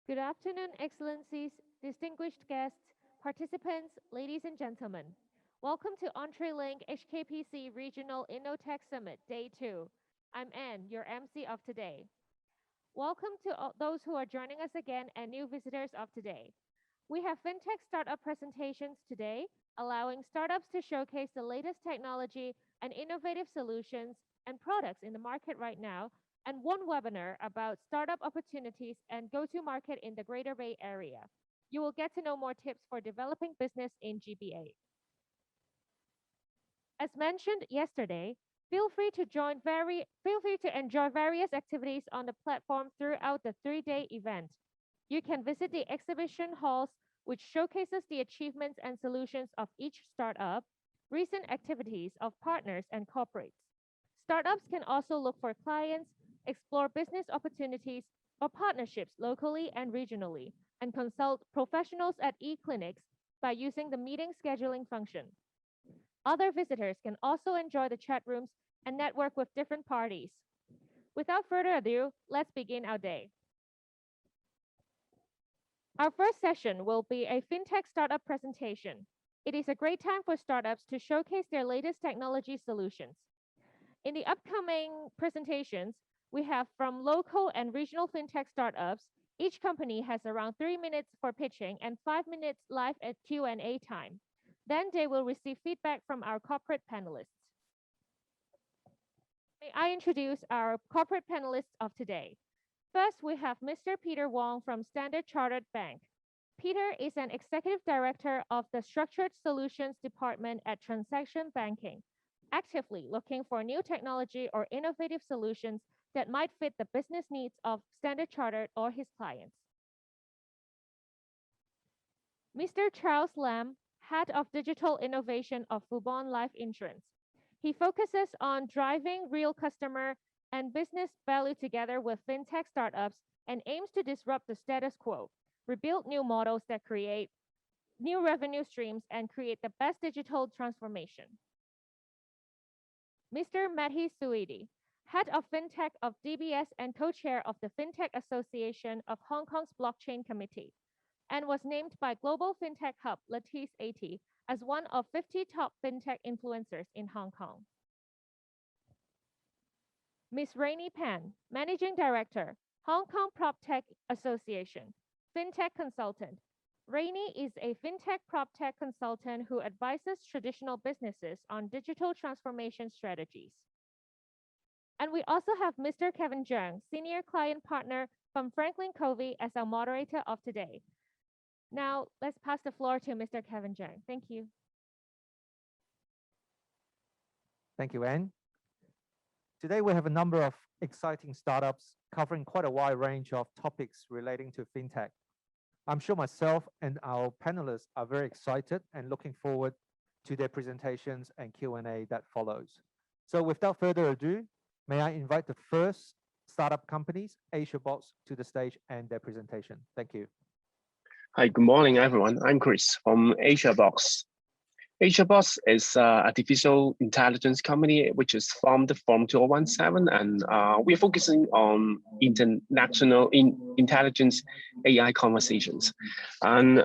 Good afternoon, Excellencies, distinguished guests, participants, ladies and gentlemen. Welcome to EntreLink HKPC Regional InnoTech Summit, Day 2. I'm Anne, your MC of today. Welcome to all those who are joining us again and new visitors of today. We have FinTech startup presentations today, allowing startups to showcase the latest technology and innovative solutions and products in the market right now, and one webinar about startup opportunities and go-to-market in the Greater Bay Area. You will get to know more tips for developing business in GBA. As mentioned yesterday, feel free to enjoy various activities on the platform throughout the 3-day event. You can visit the exhibition halls, which showcases the achievements and solutions of each startup, recent activities of partners and corporates. Startups can also look for clients, explore business opportunities or partnerships locally and regionally, and consult professionals at eClinics by using the meeting scheduling function. Other visitors can also enjoy the chat rooms and network with different parties. Without further ado, let's begin our day. Our first session will be a FinTech startup presentation. It is a great time for startups to showcase their latest technology solutions. In the upcoming presentations, we have from local and regional FinTech startups. Each company has around 3 minutes for pitching and 5 minutes live at Q&A time. Then they will receive feedback from our corporate panelists. May I introduce our corporate panelists of today. First, we have Mr. Peter Wong from Standard Chartered Bank. Peter is an executive director of the Structured Solutions Department at Transaction Banking, actively looking for new technology or innovative solutions that might fit the business needs of Standard Chartered or his clients. Mr. Charles Lam, Head of Digital Innovation of Fubon Life Insurance. He focuses on driving real customer and business value together with FinTech startups and aims to disrupt the status quo, rebuild new models that create new revenue streams and create the best digital transformation. Mr. Madhi Suidi, Head of FinTech of DBS and co-chair of the FinTech Association of Hong Kong's Blockchain Committee, and was named by Global FinTech Hub Lattice 80 as one of 50 top FinTech influencers in Hong Kong. Ms. Rainey Pan, Managing Director, Hong Kong PropTech Association, FinTech Consultant. Rainey is a FinTech PropTech consultant who advises traditional businesses on digital transformation strategies. And we also have Mr. Kevin Zhang, Senior Client Partner from Franklin Covey as our moderator of today. Now, let's pass the floor to Mr. Kevin Zhang. Thank you. Thank you, Anne. Today, we have a number of exciting startups covering quite a wide range of topics relating to FinTech. I'm sure myself and our panelists are very excited and looking forward to their presentations and Q&A that follows. So without further ado, may I invite the first startup companies, AsiaBox, to the stage and their presentation. Thank you. Hi, good morning, everyone. I'm Chris from AsiaBox. AsiaBox is an artificial intelligence company which is formed from 2017, and we're focusing on international intelligence AI conversations. And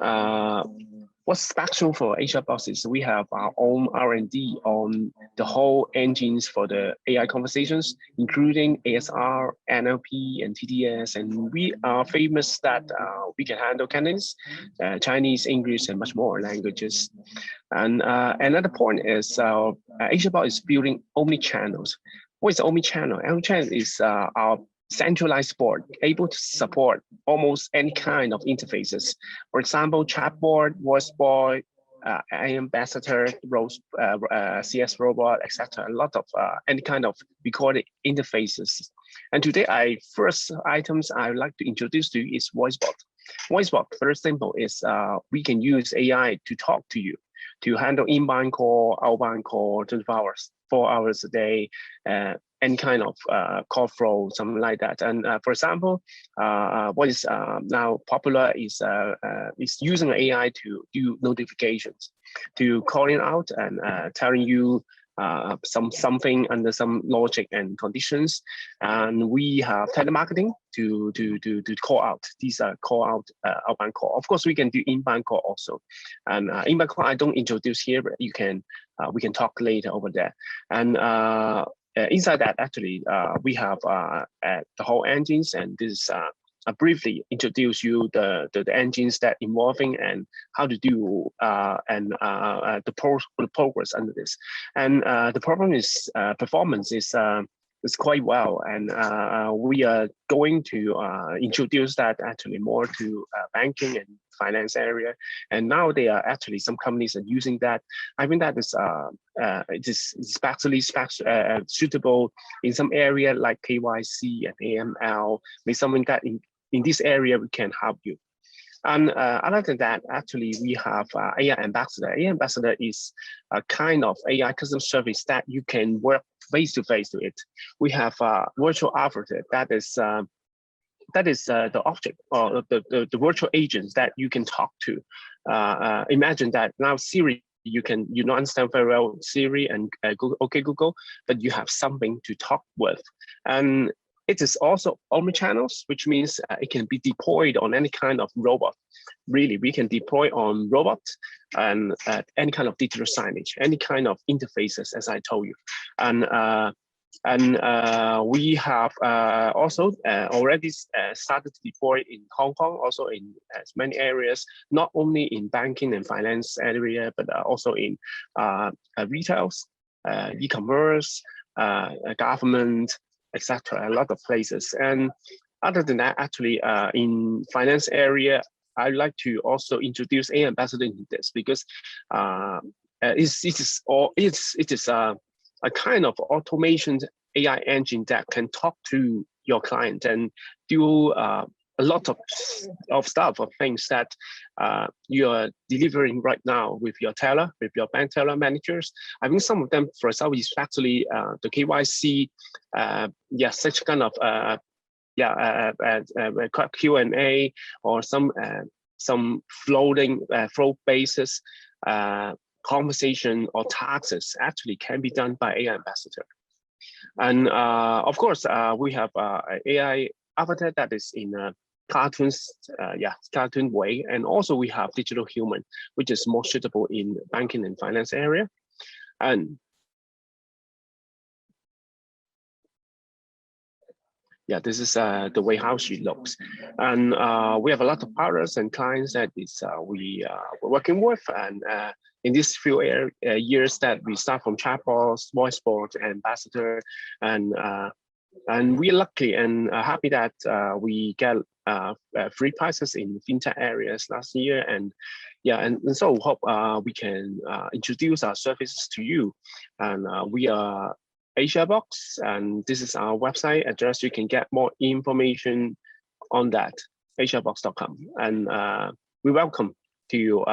what's special for AsiaBox is we have our own R&D on the whole engines for the AI conversations, including ASR, NLP, and TTS. And we are famous that we can handle Cantonese, Chinese, English, and much more languages. And another point is AsiaBox is building omni-channels. What is omni-channel? Omni-channel is our centralized board able to support almost any kind of interfaces. For example, chatbot, voicebot, ambassador, CS robot, etc. A lot of any kind of recorded interfaces. And today, first items I would like to introduce to you is voicebot. Voicebot, very simple, is we can use AI to talk to you, to handle inbound call, outbound call, 24 hours, 4 hours a day, any kind of call flow, something like that. And for example, what is now popular is using AI to do notifications, to calling out and telling you something under some logic and conditions, and we have telemarketing to call out. These are call out outbound call. Of course, we can do inbound call also, and inbound call I don't introduce here, but you can we can talk later over there. And inside that, actually, we have the whole engines, and this I briefly introduce you the engines that involving and how to do the progress under this. And the problem is performance is quite well, and we are going to introduce that actually more to banking and finance area. And now they are actually some companies are using that. I think that is it is especially suitable in some area like KYC and AML. Maybe someone got in this area, we can help you. And other than that, actually, we have AI Ambassador. AI Ambassador is a kind of AI customer service that you can work face-to-face to it. We have virtual avatar that is the object or the virtual agents that you can talk to. Imagine that now Siri, you don't understand very well Siri and Google, okay Google, but you have something to talk with. And it is also omnichannels, which means it can be deployed on any kind of robot. Really, we can deploy on robots and any kind of digital signage, any kind of interfaces, as I told you. And we have also already started to deploy in Hong Kong, also in as many areas, not only in banking and finance area, but also in retails, e-commerce, government, etc. A lot of places. And other than that, actually, in finance area, I'd like to also introduce AI Ambassador into this because it is a kind of automation AI engine that can talk to your client and do a lot of stuff or things that you are delivering right now with your teller, with your bank teller managers. I think some of them, for example, is actually the KYC, such kind of Q&A or some flow basis conversation or tasks actually can be done by AI Ambassador. And of course, we have AI avatar that is in a cartoon way, and also we have digital human, which is more suitable in banking and finance area. And yeah, this is the way how she looks. And we have a lot of partners and clients that is we're working with, and in these few years that we start from chatbots, voicebot, ambassador, and we're lucky and happy that we get free prices in fintech areas last year, and so hope we can introduce our services to you. And we are AsiaBox, and this is our website address. You can get more information on that, asiabox.com, and we welcome to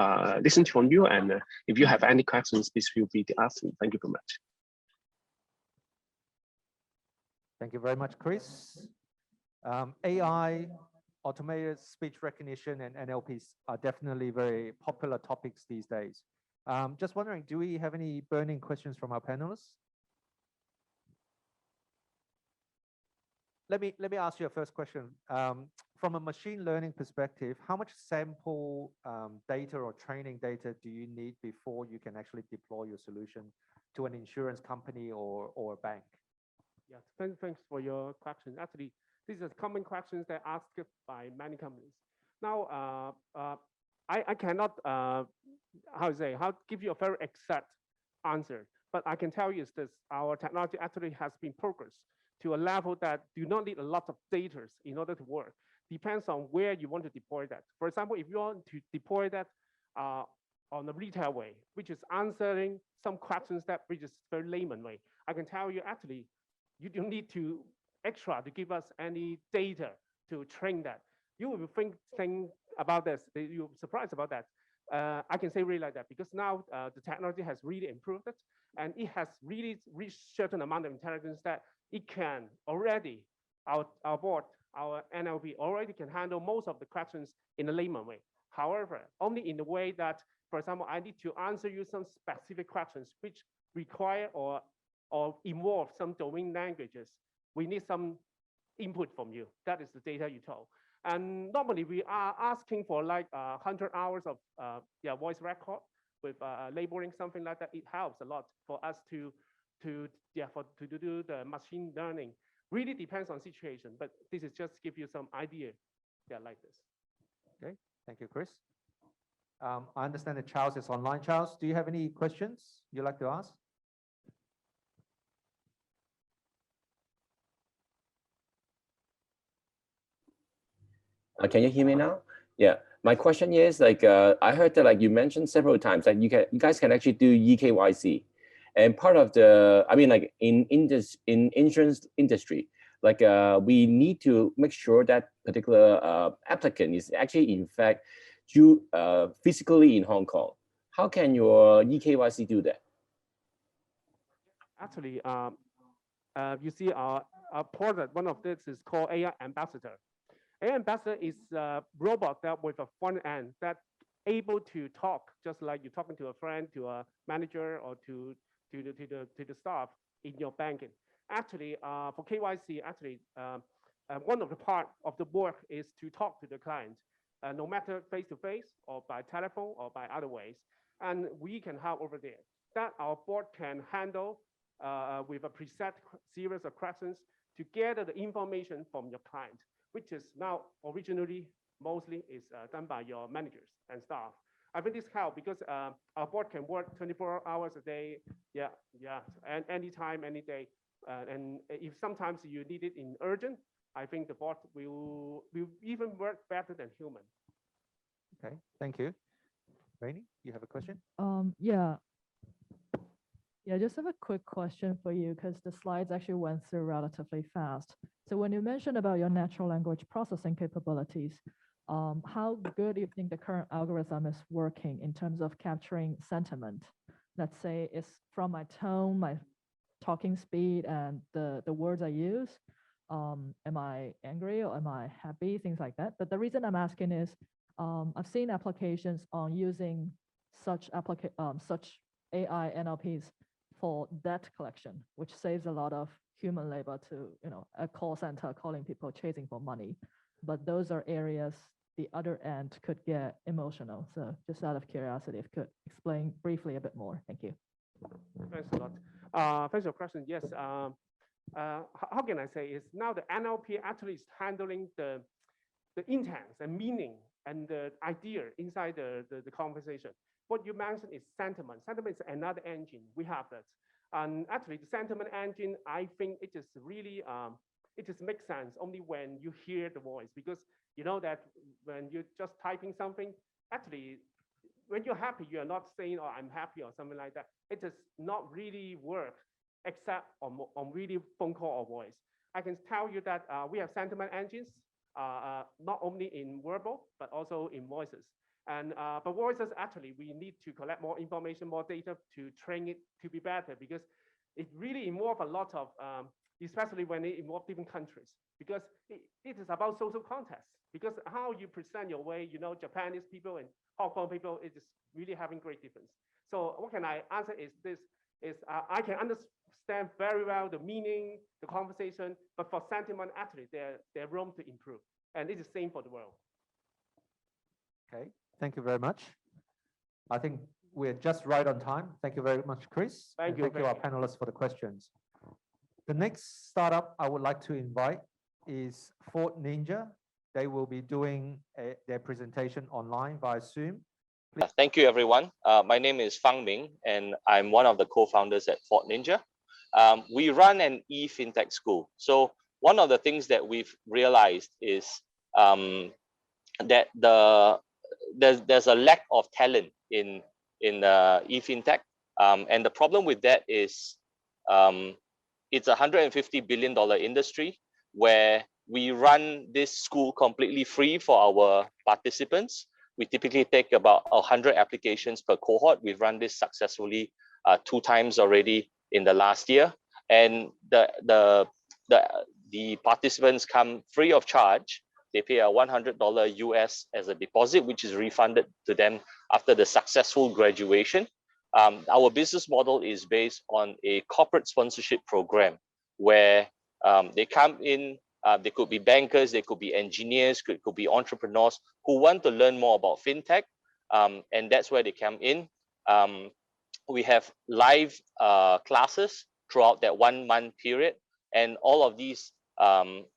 listen from you. And if you have any questions, please feel free to ask me. Thank you very much. Thank you very much, Chris. AI, automated speech recognition, and NLPs are definitely very popular topics these days. Just wondering, do we have any burning questions from our panelists? Let me ask you a first question. From a machine learning perspective, how much sample data or training data do you need before you can actually deploy your solution to an insurance company or a bank? Yeah, thanks for your question. Actually, these are common questions that are asked by many companies. Now, I cannot give you a very exact answer, but I can tell you is this: our technology actually has been progressed to a level that do not need a lot of data in order to work. Depends on where you want to deploy that. For example, if you want to deploy that on a retail way, which is answering some questions that which is very layman way, I can tell you actually, you don't need to extra to give us any data to train that. You will think about this, you're surprised about that. I can say really like that because now the technology has really improved it, and it has really reached certain amount of intelligence that it can already, our board, our NLP already can handle most of the questions in a layman way. However, only in the way that, for example, I need to answer you some specific questions which require or involve some domain languages, we need some input from you. That is the data you told. And normally we are asking for like 100 hours of voice record with labeling, something like that. It helps a lot for us to do the machine learning. Really depends on situation, but this is just give you some idea. Like this. Okay, thank you, Chris. I understand that Charles is online. Charles, do you have any questions you'd like to ask? Can you hear me now? Yeah, my question is like I heard that like you mentioned several times that you guys can actually do eKYC, and part of the like in insurance industry, like we need to make sure that particular applicant is actually in fact physically in Hong Kong. How can your eKYC do that? Actually, you see our product. One of this is called AI Ambassador. AI Ambassador is a robot that with a front end that able to talk just like you're talking to a friend, to a manager, or to the staff in your banking. Actually, for KYC, actually, one of the part of the work is to talk to the client, no matter face to face or by telephone or by other ways, and we can help over there. That our board can handle with a preset series of questions to gather the information from your client, which is now originally mostly is done by your managers and staff. I think this helps because our board can work 24 hours a day, and anytime, any day. And if sometimes you need it in urgent, I think the bot will even work better than human. Okay, thank you. Rainey, you have a question? Yeah, just have a quick question for you because the slides actually went through relatively fast. So when you mentioned about your natural language processing capabilities, how good do you think the current algorithm is working in terms of capturing sentiment? Let's say it's from my tone, my talking speed, and the words I use. Am I angry or am I happy? Things like that. But the reason I'm asking is I've seen applications on using such AI NLPs for debt collection, which saves a lot of human labor to a call center calling people chasing for money. But those are areas the other end could get emotional. So just out of curiosity, if you could explain briefly a bit more. Thank you. Thanks a lot. Thanks for your question. Yes. How can I say is now the NLP actually is handling the intent and meaning and the idea inside the conversation. What you mentioned is sentiment. Sentiment is another engine. We have that. And actually the sentiment engine, I think it just really, it just makes sense only when you hear the voice, because you know that when you're just typing something, actually, when you're happy, you're not saying, oh, I'm happy or something like that. It does not really work except on really phone call or voice. I can tell you that we have sentiment engines, not only in verbal, but also in voices. And but voices, actually, we need to collect more information, more data to train it to be better, because it really involves a lot of, especially when it involves different countries, because it is about social context. Because how you present your way, Japanese people and Hong Kong people, it is really having great difference. So what can I answer is this, I can understand very well the meaning, the conversation, but for sentiment, actually, there's room to improve. And it's the same for the world. Okay, thank you very much. I think we're just right on time. Thank you very much, Chris. Thank you. Thank you, our panelists, for the questions. The next startup I would like to invite is Fort Ninja. They will be doing their presentation online via Zoom. Please. Thank you, everyone. My name is Fang Ming, and I'm one of the co-founders at Fort Ninja. We run an e-fintech school. So one of the things that we've realized is that there's a lack of talent in e-fintech, and the problem with that is it's a $150 billion industry where we run this school completely free for our participants. We typically take about 100 applications per cohort. We've run this successfully 2 times already in the last year, and the participants come free of charge. They pay a $100 US as a deposit, which is refunded to them after the successful graduation. Our business model is based on a corporate sponsorship program where they come in, they could be bankers, they could be engineers, could be entrepreneurs who want to learn more about fintech, and that's where they come in. We have live classes throughout that 1 month period, and all of these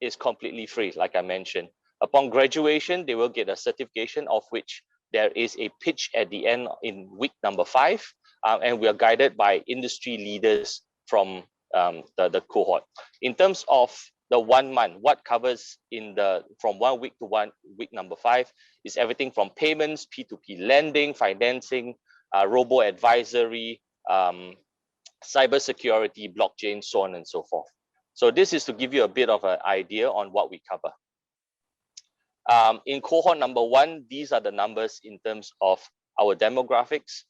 is completely free, like I mentioned. Upon graduation, they will get a certification, of which there is a pitch at the end in week number 5, and we are guided by industry leaders from the cohort. In terms of the 1 month, what covers in the from 1 week to week number 5 is everything from payments, P2P lending, financing, robo advisory, cybersecurity, blockchain, so on and so forth. So this is to give you a bit of an idea on what we cover. In cohort number 1, these are the numbers in terms of our demographics.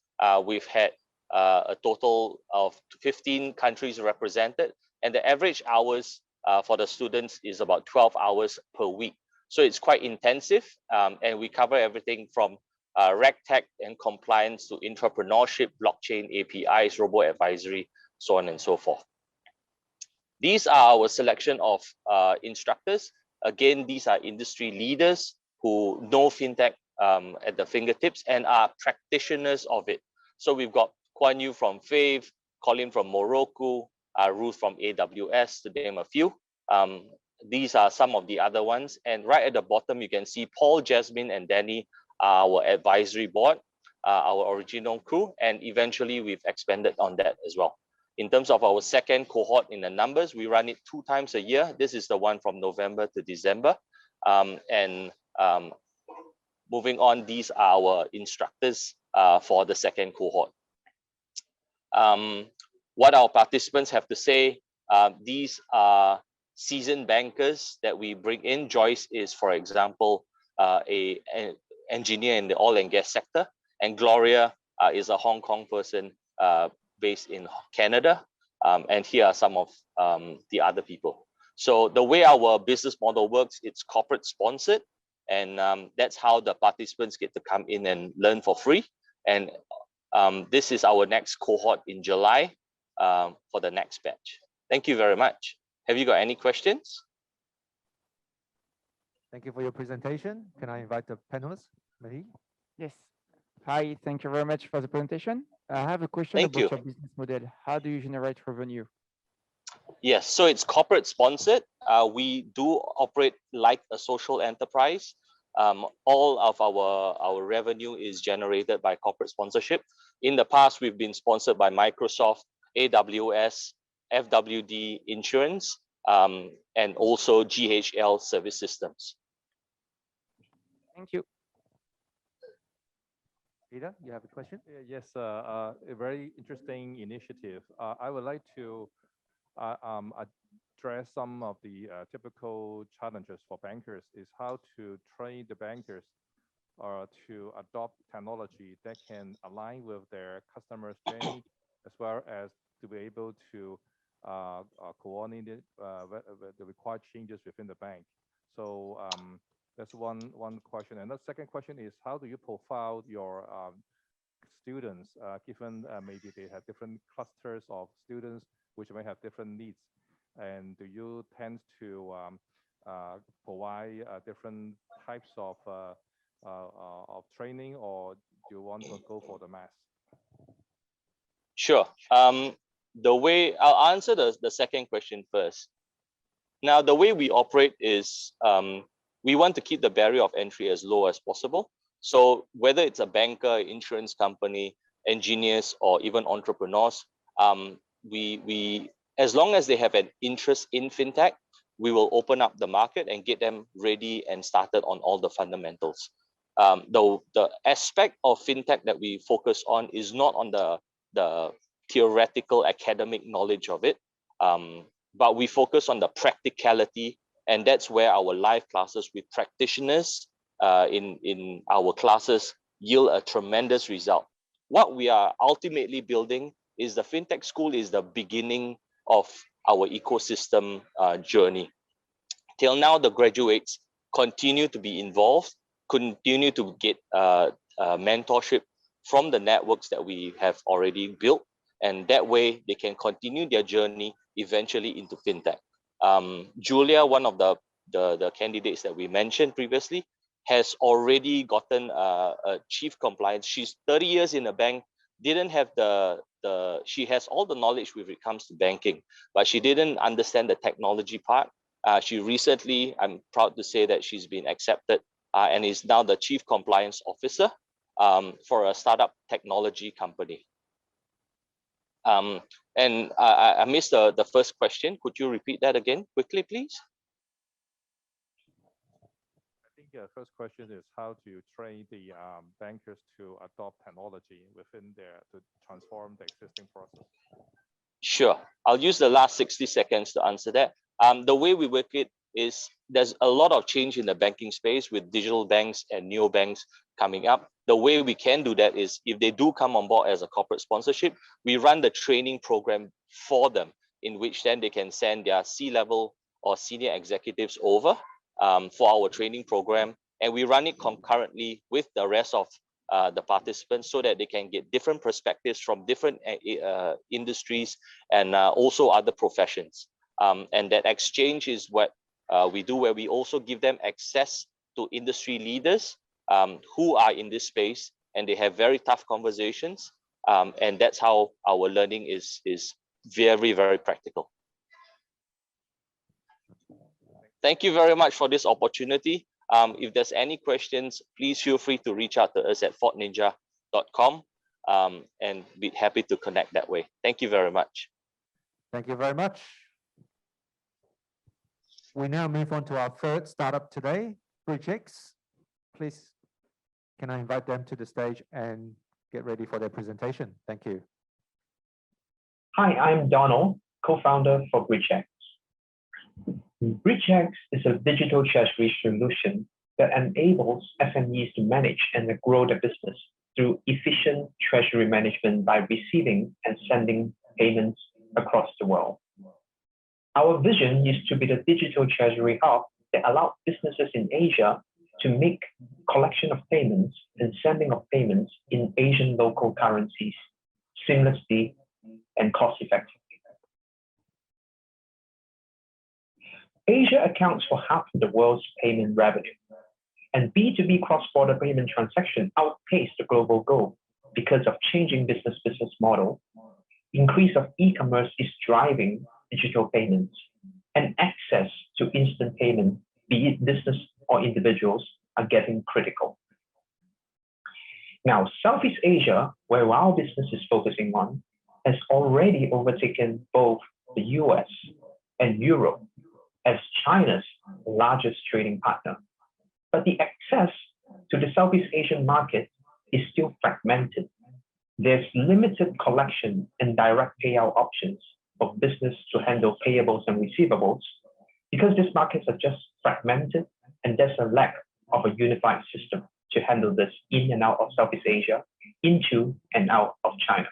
We've had a total of 15 countries represented, and the average hours for the students is about 12 hours per week. So it's quite intensive, and we cover everything from RegTech and compliance to entrepreneurship, blockchain, APIs, robo-advisory, so on and so forth. These are our selection of instructors. Again, these are industry leaders who know fintech at the fingertips and are practitioners of it. So we've got Kuan Yu from Fave, Colin from Morocco, Ruth from AWS, to name a few. These are some of the other ones. And right at the bottom, you can see Paul, Jasmine, and Danny, our advisory board, our original crew, and eventually we've expanded on that as well. In terms of our second cohort in the numbers, we run it 2 times a year. This is the one from November to December. Moving on, these are our instructors for the second cohort. What our participants have to say, these are seasoned bankers that we bring in. Joyce is, for example, an engineer in the oil and gas sector, and Gloria is a Hong Kong person based in Canada, and here are some of the other people. So the way our business model works, it's corporate sponsored, and that's how the participants get to come in and learn for free. And this is our next cohort in July for the next batch. Thank you very much. Have you got any questions? Thank you for your presentation. Can I invite the panelists? Mahi? Yes. Hi, thank you very much for the presentation. I have a question about your business model. How do you generate revenue? Yes, so it's corporate sponsored. We do operate like a social enterprise. All of our revenue is generated by corporate sponsorship. In the past, we've been sponsored by Microsoft, AWS, FWD Insurance, and also GHL Service Systems. Thank you. Peter, you have a question? Yes, a very interesting initiative. I would like to address some of the typical challenges for bankers is how to train the bankers to adopt technology that can align with their customers' journey, as well as to be able to coordinate the required changes within the bank. So that's one question. And the second question is, how do you profile your students, given maybe they have different clusters of students which may have different needs? And do you tend to provide different types of training, or do you want to go for the mass? Sure. The way I'll answer the second question first. Now, the way we operate is we want to keep the barrier of entry as low as possible. So whether it's a banker, insurance company, engineers, or even entrepreneurs, we as long as they have an interest in fintech, we will open up the market and get them ready and started on all the fundamentals. The aspect of fintech that we focus on is not on the theoretical academic knowledge of it, but we focus on the practicality, and that's where our live classes with practitioners in our classes yield a tremendous result. What we are ultimately building is the fintech school is the beginning of our ecosystem journey. Till now, the graduates continue to be involved, continue to get mentorship from the networks that we have already built. And that way they can continue their journey eventually into fintech. Julia, one of the candidates that we mentioned previously, has already gotten a chief compliance. She's 30 years in a bank, didn't have she has all the knowledge when it comes to banking, but she didn't understand the technology part. She recently, I'm proud to say that she's been accepted and is now the chief compliance officer for a startup technology company. And I missed the first question. Could you repeat that again quickly, please? The first question is how to train the bankers to adopt technology within to transform the existing process. Sure, I'll use the last 60 seconds to answer that. The way we work it is there's a lot of change in the banking space with digital banks and neobanks coming up. The way we can do that is if they do come on board as a corporate sponsorship, we run the training program for them, in which then they can send their C-level or senior executives over for our training program, and we run it concurrently with the rest of the participants so that they can get different perspectives from different industries and also other professions. And that exchange is what we do, where we also give them access to industry leaders who are in this space, and they have very tough conversations, and that's how our learning is very, very practical. Thank you very much for this opportunity. If there's any questions, please feel free to reach out to us at fortninja.com and be happy to connect that way. Thank you very much. Thank you very much. We now move on to our third startup today, BridgeX. Please, can I invite them to the stage and get ready for their presentation? Thank you. Hi, I'm Donald, co-founder for BridgeX. BridgeX is a digital treasury solution that enables SMEs to manage and grow their business through efficient treasury management by receiving and sending payments across the world. Our vision is to be the digital treasury hub that allows businesses in Asia to make collection of payments and sending of payments in Asian local currencies seamlessly and cost-effectively. Asia accounts for half of the world's payment revenue, and B2B cross-border payment transactions outpace the global goal because of changing business model. Increase of e-commerce is driving digital payments, and access to instant payment, be it business or individuals, are getting critical. Now, Southeast Asia, where our business is focusing on, has already overtaken both the US and Europe as China's largest trading partner. But the access to the Southeast Asian market is still fragmented. There's limited collection and direct payout options for business to handle payables and receivables because these markets are just fragmented and there's a lack of a unified system to handle this in and out of Southeast Asia, into and out of China.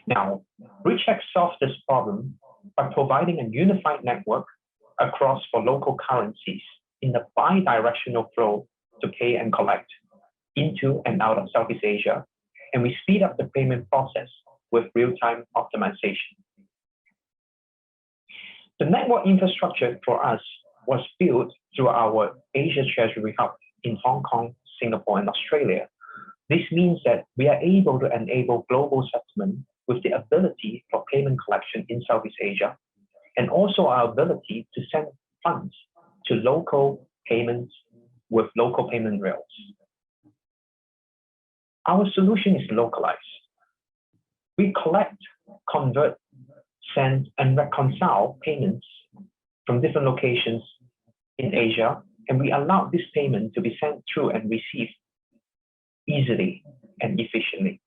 Now, BridgeX solves this problem by providing a unified network across for local currencies in the bi-directional flow to pay and collect into and out of Southeast Asia, and we speed up the payment process with real-time optimization. The network infrastructure for us was built through our Asia Treasury Hub in Hong Kong, Singapore, and Australia. This means that we are able to enable global settlement with the ability for payment collection in Southeast Asia, and also our ability to send funds to local payments with local payment rails. Our solution is localized. We collect, convert, send, and reconcile payments from different locations in Asia, and we allow this payment to be sent through and received easily and efficiently.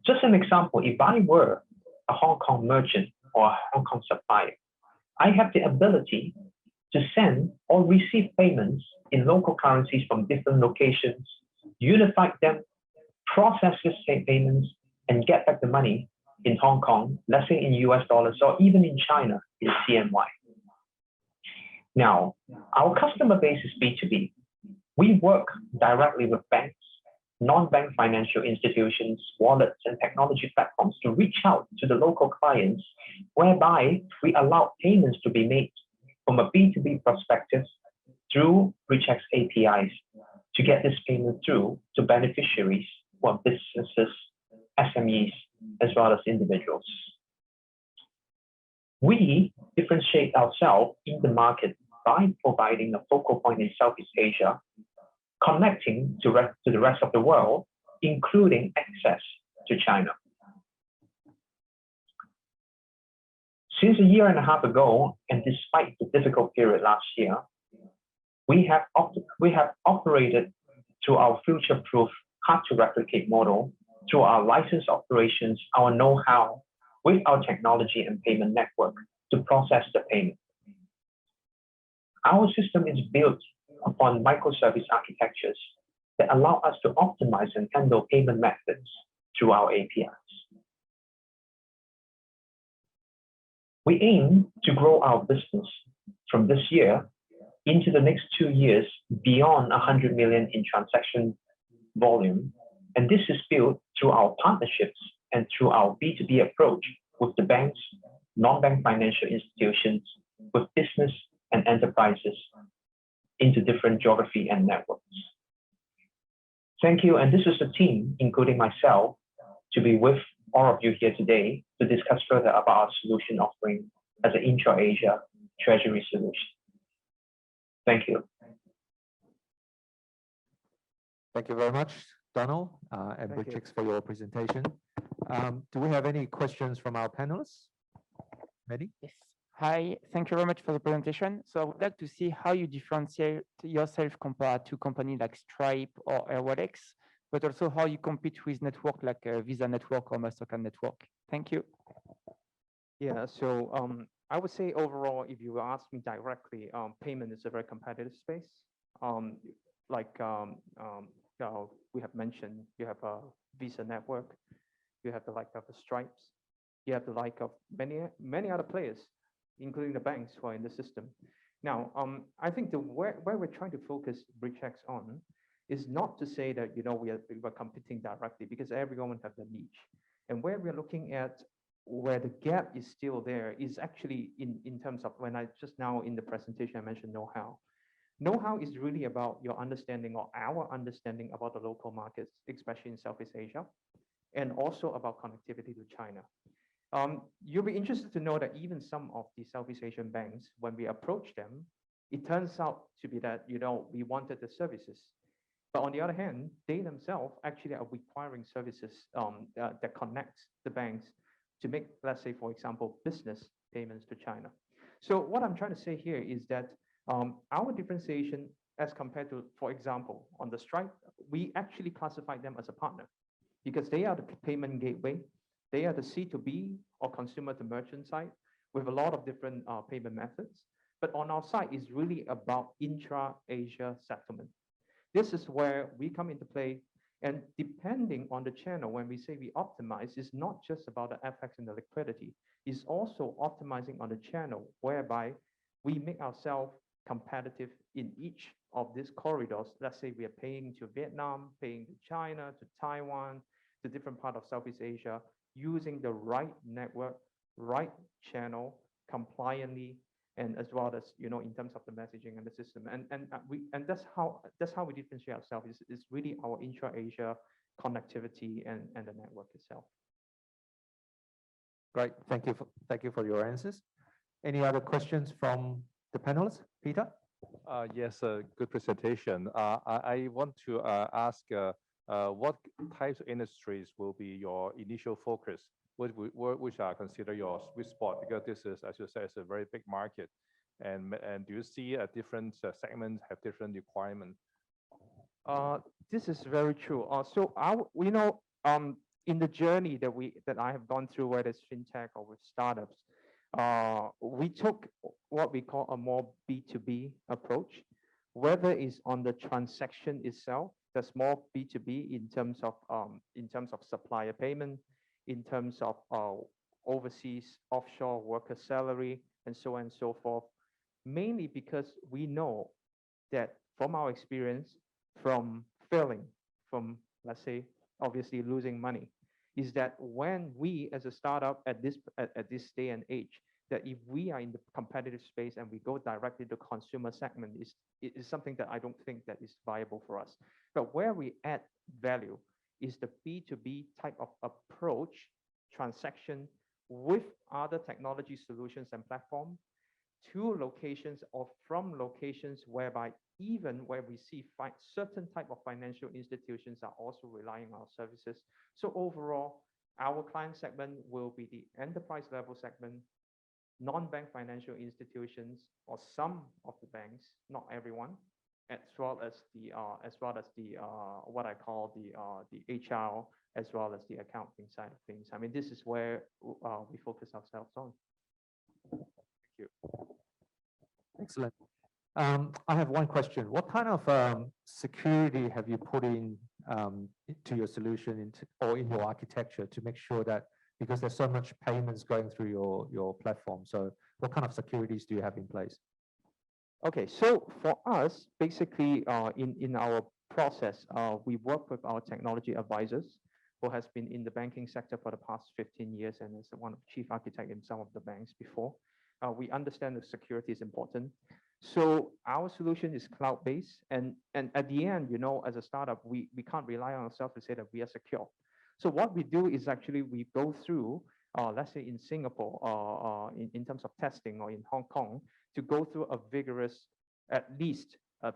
Just an example, if I were a Hong Kong merchant or a Hong Kong supplier, I have the ability to send or receive payments in local currencies from different locations, unify them, process these payments, and get back the money in Hong Kong, let's say in US dollars, or even in China in CNY. Now, our customer base is B2B. We work directly with banks, non-bank financial institutions, wallets, and technology platforms to reach out to the local clients, whereby we allow payments to be made from a B2B perspective through BridgeX APIs to get this payment through to beneficiaries who are businesses, SMEs, as well as individuals. We differentiate ourselves in the market by providing a focal point in Southeast Asia, connecting to the rest of the world, including access to China. Since a year and a half ago, and despite the difficult period last year, we have operated through our future-proof, hard-to-replicate model, through our license operations, our know-how, with our technology and payment network to process the payment. Our system is built upon microservice architectures that allow us to optimize and handle payment methods through our APIs. We aim to grow our business from this year into the next 2 years beyond 100 million in transaction volume, and this is built through our partnerships and through our B2B approach with the banks, non-bank financial institutions, with business and enterprises into different geography and networks. Thank you, and this is the team, including myself, to be with all of you here today to discuss further about our solution offering as an intra-Asia treasury solution. Thank you. Thank you very much, Donald and BridgeX for your presentation. Do we have any questions from our panelists? Mehdi? Yes. Hi, thank you very much for the presentation. So I would like to see how you differentiate yourself compared to companies like Stripe or Airwallex, but also how you compete with network like Visa Network or Mastercard Network. Thank you. Yeah, so I would say overall, if you ask me directly, payment is a very competitive space. We have mentioned, you have a Visa Network, you have the like of the Stripes, you have the like of many other players, including the banks who are in the system. Now, I think where we're trying to focus BridgeX on is not to say that we're competing directly, because everyone has a niche. And where we're looking at where the gap is still there is actually in terms of when I just now in the presentation I mentioned know-how. Know-how is really about your understanding or our understanding about the local markets, especially in Southeast Asia, and also about connectivity to China. You'll be interested to know that even some of the Southeast Asian banks, when we approach them, it turns out to be that we wanted the services. But on the other hand, they themselves actually are requiring services that connect the banks to make, let's say, for example, business payments to China. So what I'm trying to say here is that our differentiation as compared to, for example, on the Stripe, we actually classify them as a partner because they are the payment gateway. They are the C2B or consumer to merchant side with a lot of different payment methods. But on our side is really about intra-Asia settlement. This is where we come into play. And depending on the channel, when we say we optimize, it's not just about the FX and the liquidity. It's also optimizing on the channel whereby we make ourselves competitive in each of these corridors. Let's say we are paying to Vietnam, paying to China, to Taiwan, to different part of Southeast Asia, using the right network, right channel, compliantly, and as well as in terms of the messaging and the system. And that's how we differentiate ourselves. Is really our intra-Asia connectivity and the network itself. Great, thank you for your answers. Any other questions from the panelists? Peter? Yes, good presentation. I want to ask what types of industries will be your initial focus, which are considered your sweet spot? Because this is, as you said, it's a very big market. And do you see different segments have different requirements? This is very true. So in the journey that I have gone through, whether it's fintech or with startups, we took what we call a more B2B approach, whether it's on the transaction itself, that's more B2B in terms of supplier payment, in terms of overseas offshore worker salary, and so on and so forth. Mainly because we know that from our experience, from failing, from let's say, obviously losing money, is that when we as a startup at this day and age, that if we are in the competitive space and we go directly to consumer segment, is something that I don't think that is viable for us. But where we add value is the B2B type of approach, transaction with other technology solutions and platform to locations or from locations whereby even where we see certain type of financial institutions are also relying on our services. So overall, our client segment will be the enterprise level segment, non-bank financial institutions, or some of the banks, not everyone, as well as the what I call the HR, as well as the accounting side of things. I mean, this is where we focus ourselves on. Thank you. Excellent. I have one question. What kind of security have you put in to your solution or in your architecture to make sure that, because there's so much payments going through your platform, so what kind of securities do you have in place? Okay, so for us, basically, in our process, we work with our technology advisors who has been in the banking sector for the past 15 years and is one of the chief architect in some of the banks before. We understand that security is important. So our solution is cloud-based, and at the end, you know, as a startup, we can't rely on ourselves to say that we are secure. So what we do is actually we go through, let's say in Singapore, in terms of testing, or in Hong Kong, to go through a vigorous, at least a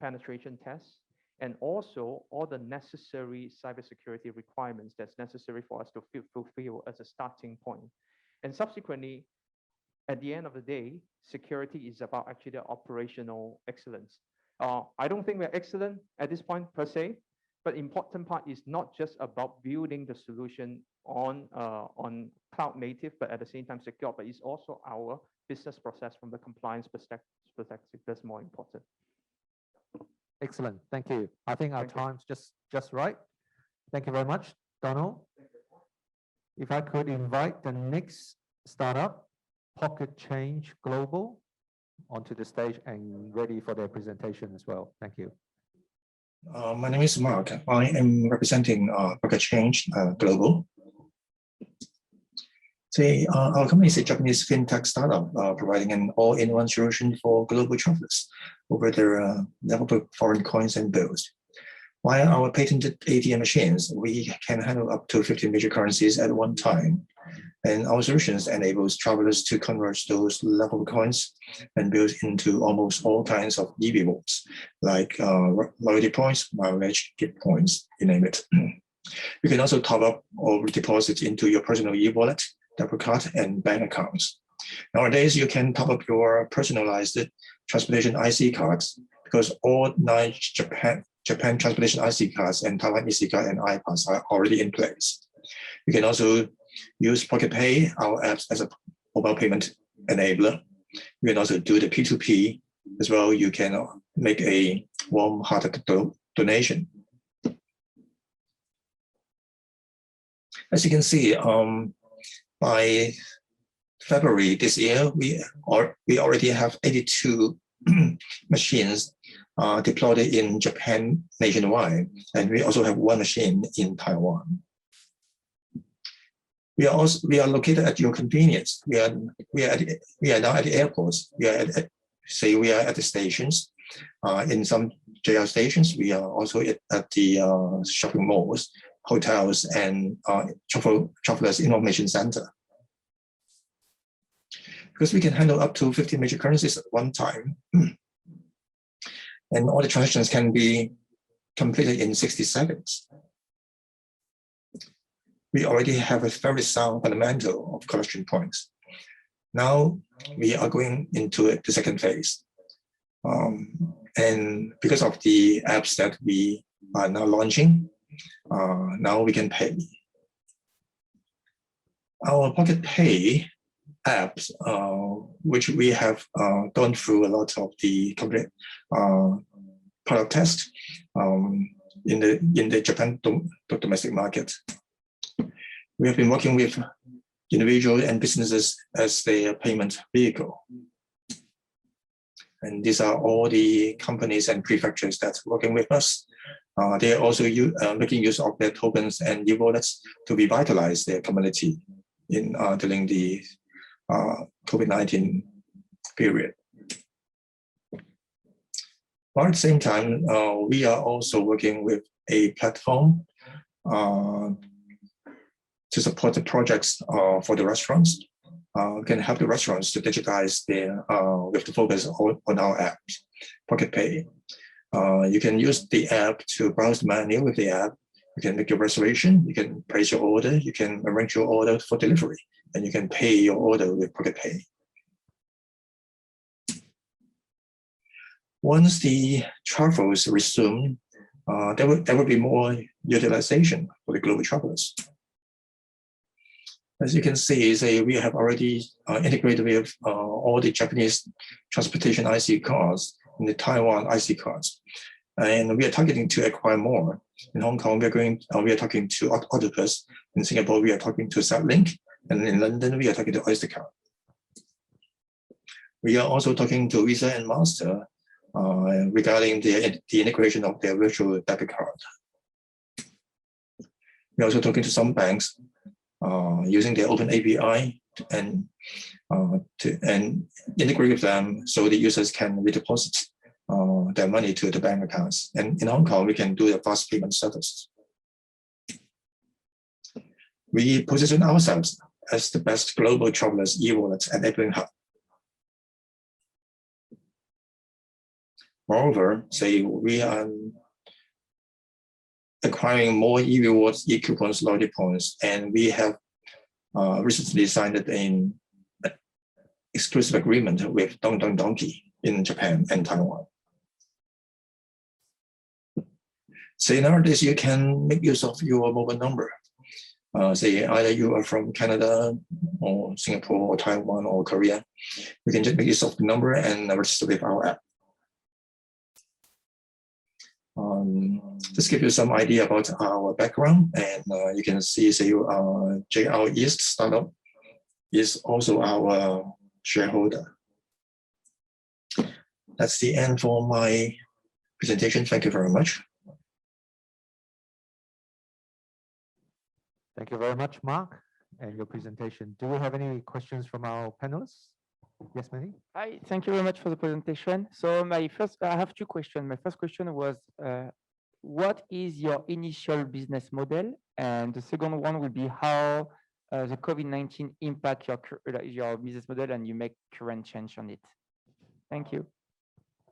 penetration test, and also all the necessary cybersecurity requirements that's necessary for us to fulfill as a starting point. And subsequently, at the end of the day, security is about actually the operational excellence. I don't think we're excellent at this point per se, but important part is not just about building the solution on cloud native, but at the same time secure, but it's also our business process from the compliance perspective that's more important. Excellent, thank you. I think our time's just right. Thank you very much, Donald. If I could invite the next startup, Pocket Change Global, onto the stage and ready for their presentation as well. Thank you. My name is Mark. I am representing Pocket Change Global. Our company is a Japanese fintech startup providing an all-in-one solution for global travelers over their level of foreign coins and bills. Via our patented ATM machines, we can handle up to 50 major currencies at one time. And our solutions enables travelers to convert those level coins and bills into almost all kinds of e-rewards, like loyalty points, mileage, gift points, you name it. You can also top up or deposit into your personal e-wallet, debit card, and bank accounts. Nowadays, you can top up your personalized transportation IC cards because all 9 Japan transportation IC cards and Taiwan EC card and iPass are already in place. You can also use Pocket Pay, our apps, as a mobile payment enabler. You can also do the P2P as well. You can make a warm-hearted donation. As you can see, by February this year, we already have 82 machines deployed in Japan nationwide, and we also have 1 machine in Taiwan. We are located at your convenience. We are now at the airports. We are at the stations. In some JR stations, we are also at the shopping malls, hotels, and travelers information center. Because we can handle up to 50 major currencies at one time, and all the transactions can be completed in 60 seconds. We already have a very sound fundamental of collection points. Now we are going into the second phase. And because of the apps that we are now launching, now we can pay. Our Pocket Pay apps, which we have gone through a lot of the complete product test in the Japan domestic market. We have been working with individuals and businesses as their payment vehicle. And these are all the companies and prefectures that's working with us. They are also making use of their tokens and e-wallets to revitalize their community in during the COVID-19 period. While at the same time, we are also working with a platform to support the projects for the restaurants. Can help the restaurants to digitize their with the focus on our app, Pocket Pay. You can use the app to browse the menu with the app. You can make your reservation, you can place your order, you can arrange your order for delivery, and you can pay your order with Pocket Pay. Once the travels resume, there will be more utilization for the global travelers. As you can see, we have already integrated with all the Japanese transportation IC cards and the Taiwan IC cards. And we are targeting to acquire more. In Hong Kong, we are talking to Octopus. In Singapore, we are talking to Satlink. And in London, we are talking to Oystercard. We are also talking to Visa and Master regarding the integration of their virtual debit card. We're also talking to some banks using their open API and integrate with them so the users can redeposit their money to the bank accounts. And in Hong Kong, we can do the fast payment service. We position ourselves as the best global travelers e-wallet enabling hub. Moreover, we are acquiring more e-rewards, e-coupons, loyalty points, and we have recently signed an exclusive agreement with Don Don Donki in Japan and Taiwan. Nowadays, you can make use of your mobile number. Either you are from Canada or Singapore or Taiwan or Korea. You can just make use of the number and register with our app. Just give you some idea about our background, and you can see, JR East startup is also our shareholder. That's the end for my presentation. Thank you very much. Thank you very much, Mark, and your presentation. Do we have any questions from our panelists? Yes, Manny? Hi, thank you very much for the presentation. So I have two questions. My first question was, what is your initial business model? And the second one would be how the COVID-19 impact your business model and you make current change on it. Thank you.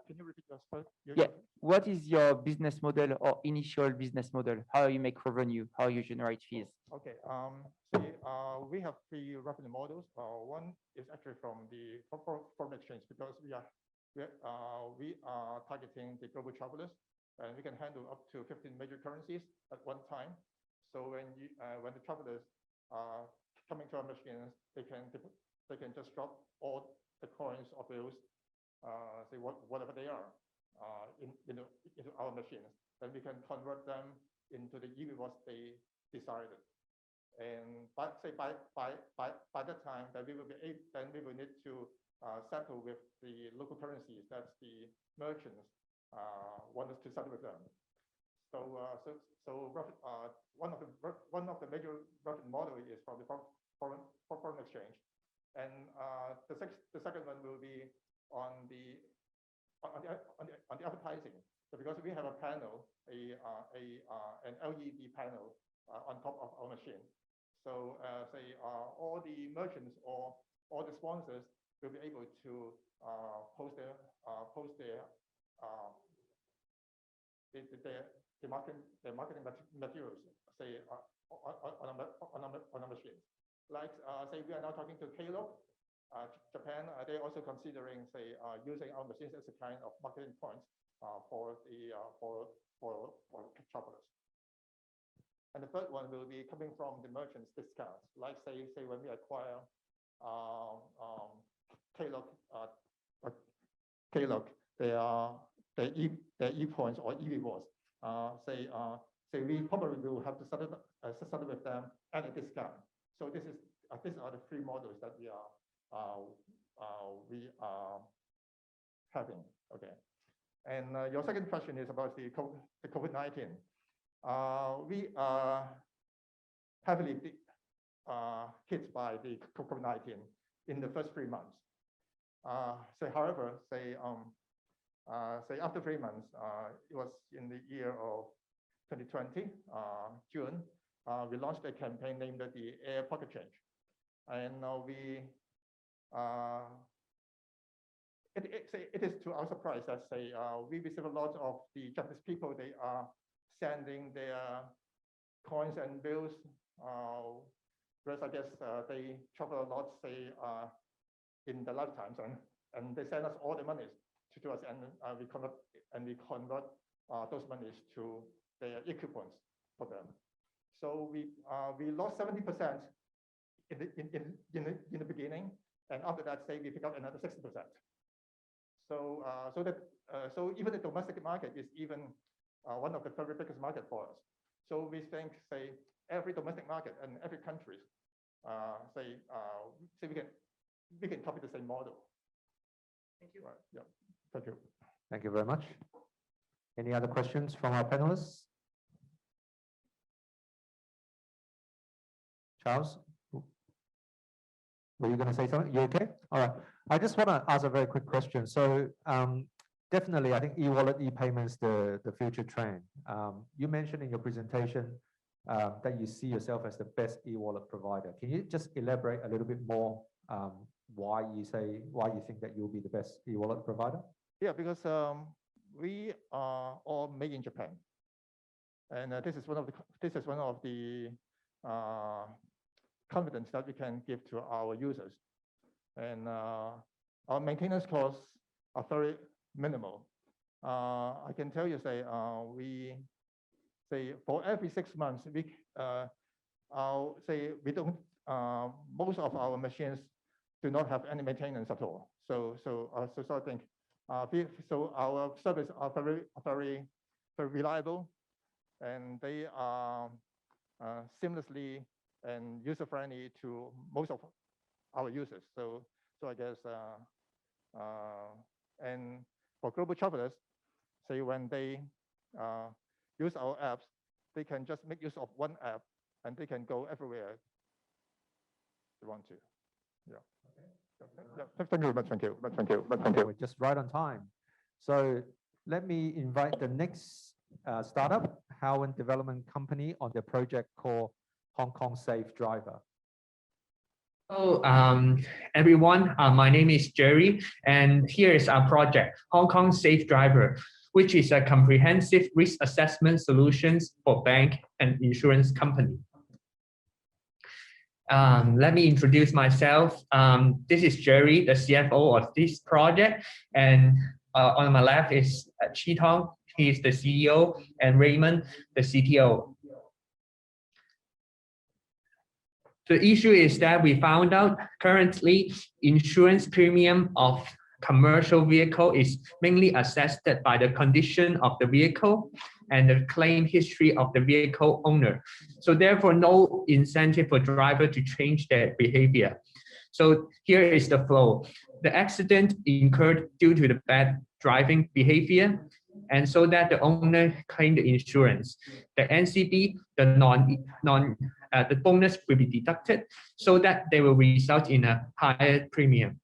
Can you repeat that first? Yeah. What is your business model or initial business model? How you make revenue? How you generate fees? Okay. We have three revenue models. One is actually from the foreign exchange, because we are targeting the global travelers, and we can handle up to 15 major currencies at one time. So when the travelers are coming to our machines, they can just drop all the coins of those, whatever they are, into our machines. Then we can convert them into the e-rewards they decided. And by that time, that we will need to settle with the local currencies that the merchants want us to settle with them. One of the major revenue model is from the foreign exchange, and the second one will be on the advertising. So because we have a panel, an LED panel on top of our machine. So all the merchants or all the sponsors will be able to post their marketing materials, on a machine. Like we are now talking to Klook, Japan. They're also considering using our machines as a kind of marketing point for travelers. And the third one will be coming from the merchants' discounts. Like say when we acquire Klook, their e-points or e-rewards. We probably will have to settle with them at a discount. So these are the three models that we are having. Okay. And your second question is about the COVID-19. We are heavily hit by the COVID-19 in the first 3 months. However, say after 3 months, it was in the year of 2020, June, we launched a campaign named the Air Pocket Change. And it is to our surprise that we receive a lot of the Japanese people. They are sending their coins and bills, whereas I guess they travel a lot, in their lifetimes, and they send us all the monies to us, and we convert those monies to their e-coupons for them. So we lost 70% in the beginning, and after that, we pick up another 60%. So even the domestic market is even one of the very biggest market for us. So we think, every domestic market and every country, we can copy the same model. Thank you. Right. Yeah. Thank you. Thank you very much. Any other questions from our panelists? Charles, were you going to say something? You okay? All right. I just want to ask a very quick question. So definitely, I think e-wallet, e-payments, the future trend. You mentioned in your presentation that you see yourself as the best e-wallet provider. Can you just elaborate a little bit more why you think that you'll be the best e-wallet provider? Yeah, because we are all made in Japan, and this is one of the confidence that we can give to our users. And our maintenance costs are very minimal. I can tell you, we for every 6 months, we don't. Most of our machines do not have any maintenance at all. So I think our service are very reliable, and they are seamlessly and user-friendly to most of our users. So I guess, and for global travelers, when they use our apps, they can just make use of one app, and they can go everywhere they want to. Yeah. Yeah. Thank you very much. Thank you. Thank you. Thank you. We're just right on time. So let me invite the next startup, Howin Development Company, on their project called Hong Kong Safe Driver. Hello, everyone. My name is Jerry, and here is our project, Hong Kong Safe Driver, which is a comprehensive risk assessment solutions for bank and insurance company. Let me introduce myself. This is Jerry, the CFO of this project, and on my left is Chi Tong. He is the CEO, and Raymond, the CTO. The issue is that we found out currently insurance premium of commercial vehicle is mainly assessed by the condition of the vehicle and the claim history of the vehicle owner. So therefore, no incentive for driver to change their behavior. So here is the flow. The accident incurred due to the bad driving behavior, and so that the owner claimed the insurance. The NCB, the bonus will be deducted, so that they will result in a higher premium.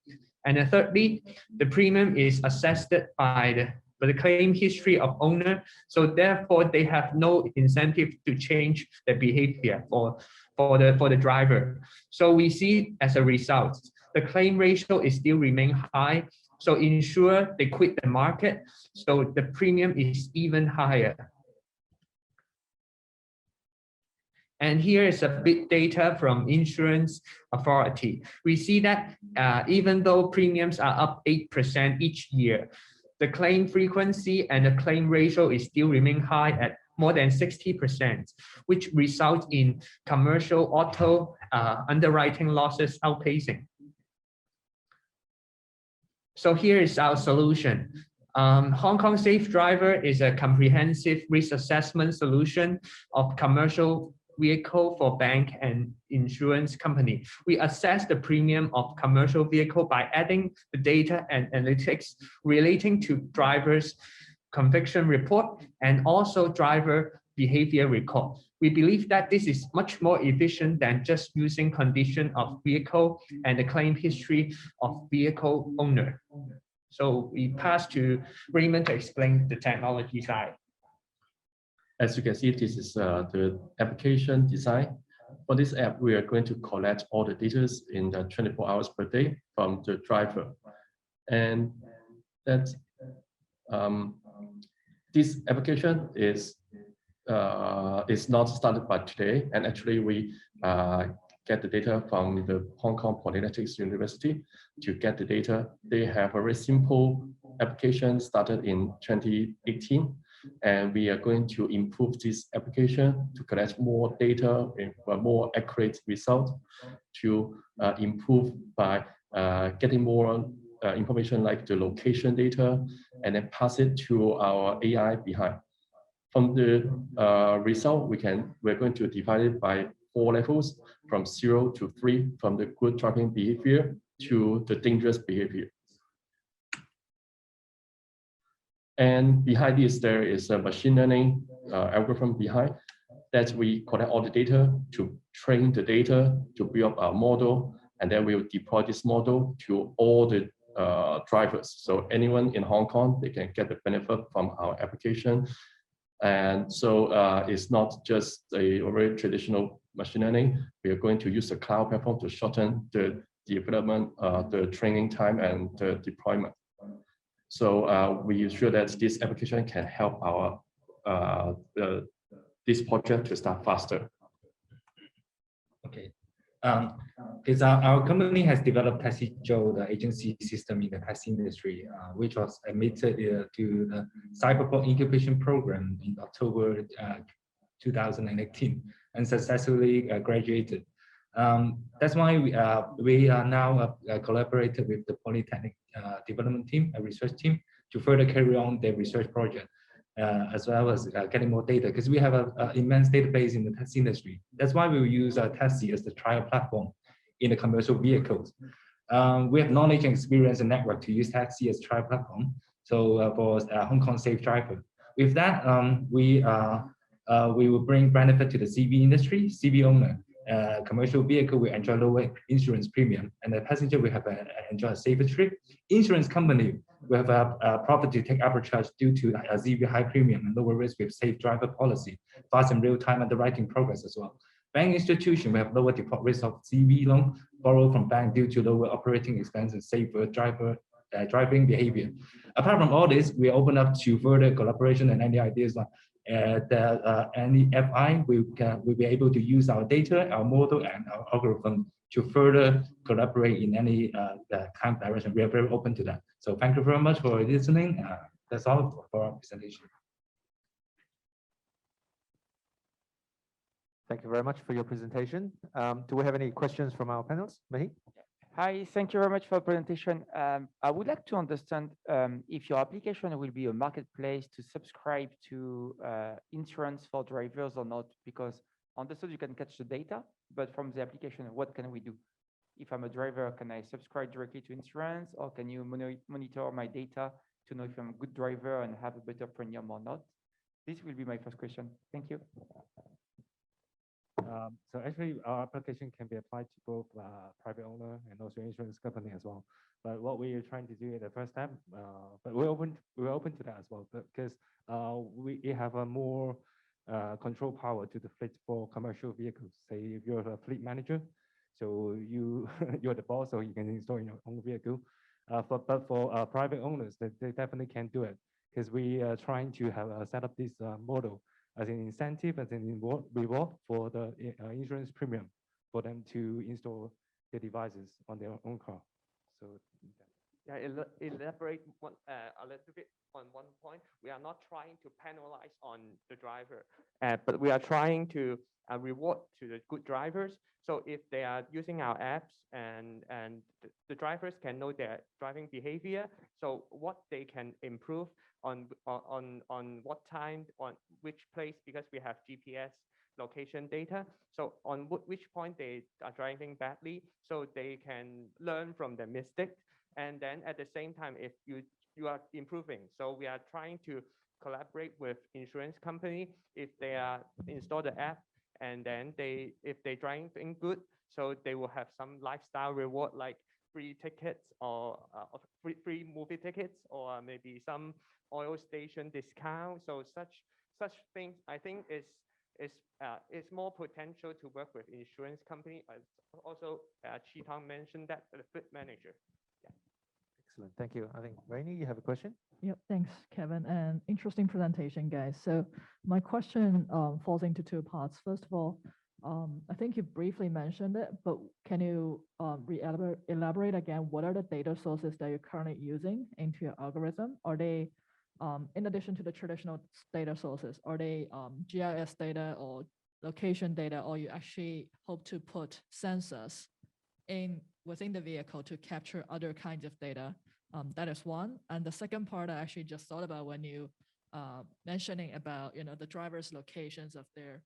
And then thirdly, the premium is assessed by the claim history of owner, so therefore they have no incentive to change their behavior for the driver. So we see as a result, the claim ratio is still remain high. So ensure they quit the market, so the premium is even higher. And here is a big data from Insurance Authority. We see that even though premiums are up 8% each year, the claim frequency and the claim ratio is still remain high at more than 60%, which results in commercial auto underwriting losses outpacing. So here is our solution. Hong Kong Safe Driver is a comprehensive risk assessment solution of commercial vehicle for bank and insurance company. We assess the premium of commercial vehicle by adding the data and analytics relating to drivers' conviction report, and also driver behavior record. We believe that this is much more efficient than just using condition of vehicle and the claim history of vehicle owner. So we pass to Raymond to explain the technology side. As you can see, this is the application design. For this app, we are going to collect all the data in the 24 hours per day from the driver. And that's, this application is not started by today. And actually, we get the data from the Hong Kong Polytechnic University to get the data. They have a very simple application started in 2018. And we are going to improve this application to collect more data and a more accurate result to improve by getting more information like the location data and then pass it to our AI behind. From the result, we're going to divide it by 4 levels from 0 to 3, from the good driving behavior to the dangerous behavior. And behind this, there is a machine learning algorithm behind that we collect all the data to train the data to build up our model, and then we will deploy this model to all the drivers. So anyone in Hong Kong, they can get the benefit from our application. And so it's not just a very traditional machine learning. We are going to use the cloud platform to shorten the development, the training time, and the deployment. So we ensure that this application can help our this project to start faster. Okay. Because our company has developed Taxi Joe, the agency system in the taxi industry, which was admitted to the Cyberport Incubation Program in October 2018 and successfully graduated. That's why we are now collaborated with the Polytechnic development team, a research team, to further carry on their research project, as well as getting more data, because we have an immense database in the taxi industry. That's why we will use taxi as the trial platform in the commercial vehicles. We have knowledge and experience and network to use taxi as trial platform. So for Hong Kong Safe Driver. With that, we will bring benefit to the CV industry, CV owner. Commercial vehicle will enjoy lower insurance premium, and the passenger will have enjoy a safer trip. Insurance company will have a profit to take arbitrage due to a CV high premium and lower risk with safe driver policy, fast and real-time underwriting progress as well. Bank institution will have lower default risk of CV loan borrowed from bank due to lower operating expenses, safer driving behavior. Apart from all this, we open up to further collaboration and any ideas like any FI will be able to use our data, our model, and our algorithm to further collaborate in any kind of direction. We are very open to that. So thank you very much for listening. That's all for our presentation. Thank you very much for your presentation. Do we have any questions from our panels? Mahi? Hi, thank you very much for the presentation. I would like to understand if your application will be a marketplace to subscribe to insurance for drivers or not, because understood you can catch the data, but from the application, what can we do? If I'm a driver, can I subscribe directly to insurance, or can you monitor my data to know if I'm a good driver and have a better premium or not? This will be my first question. Thank you. So actually, our application can be applied to both private owner and also insurance company as well. But what we are trying to do in the first step, but we're open to that as well, because we have a more control power to the fleet for commercial vehicles. Say if you're a fleet manager, so you're the boss, so you can install in your own vehicle. But for private owners, they definitely can do it, because we are trying to have set up this model as an incentive, as an reward for the insurance premium for them to install the devices on their own car. So yeah, elaborate a little bit on one point. We are not trying to penalize on the driver, but we are trying to reward to the good drivers. So if they are using our apps and the drivers can know their driving behavior, so what they can improve on what time, on which place, because we have GPS location data. So on which point they are driving badly, so they can learn from the mistake. And then at the same time, if you are improving, so we are trying to collaborate with insurance company if they are install the app, and then if they driving good, so they will have some lifestyle reward like free tickets or free movie tickets, or maybe some oil station discount. So such things, I think, is more potential to work with insurance company. Also, Chi Tong mentioned that the fleet manager. Excellent, thank you. I think Rainey, you have a question? Yep, thanks, Kevin, and interesting presentation, guys. So my question falls into two parts. First of all, I think you briefly mentioned it, but can you elaborate again? What are the data sources that you're currently using into your algorithm? Are they, in addition to the traditional data sources, are they GIS data or location data, or you actually hope to put sensors within the vehicle to capture other kinds of data? That is one. And the second part I actually just thought about when you mentioning about the driver's locations of their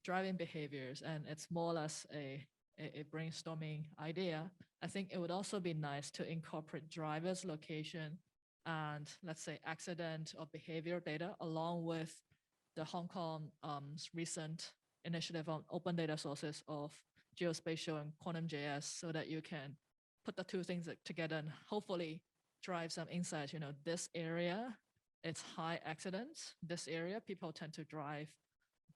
driving behaviors, and it's more or less a brainstorming idea. I think it would also be nice to incorporate driver's location and, let's say, accident or behavior data along with the Hong Kong's recent initiative on open data sources of geospatial and quantum.js, so that you can put the two things together and hopefully drive some insights. This area, it's high accidents. This area, people tend to drive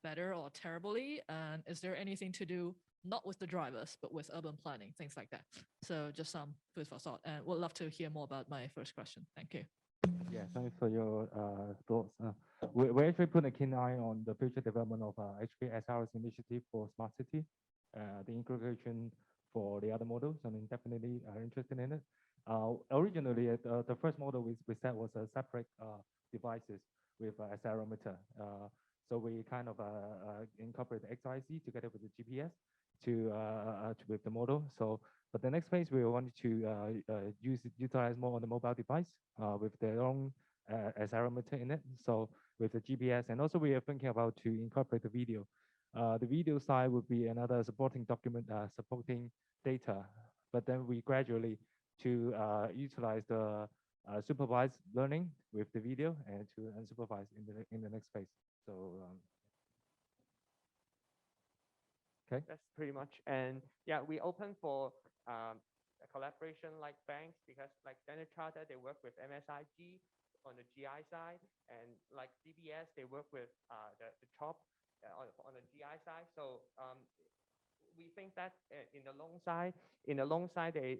better or terribly. And is there anything to do not with the drivers, but with urban planning, things like that? So just some food for thought, and would love to hear more about my first question. Thank you. Yeah, thanks for your thoughts. We actually put a keen eye on the future development of HKSR's initiative for smart city, the integration for the other models. I mean, definitely interested in it. Originally, the first model we set was a separate devices with accelerometer. So we kind of incorporate the XYZ together with the GPS with the model. So, but the next phase we wanted to utilize more on the mobile device with their own accelerometer in it. So with the GPS, and also we are thinking about to incorporate the video. The video side would be another supporting document supporting data, but then we gradually to utilize the supervised learning with the video and to unsupervised in the next phase. So okay, that's pretty much. And yeah, we open for a collaboration like banks, because like Standard Chartered, they work with MSIG on the GI side, and like DBS, they work with the CHOP on the GI side. So we think that in the long side, they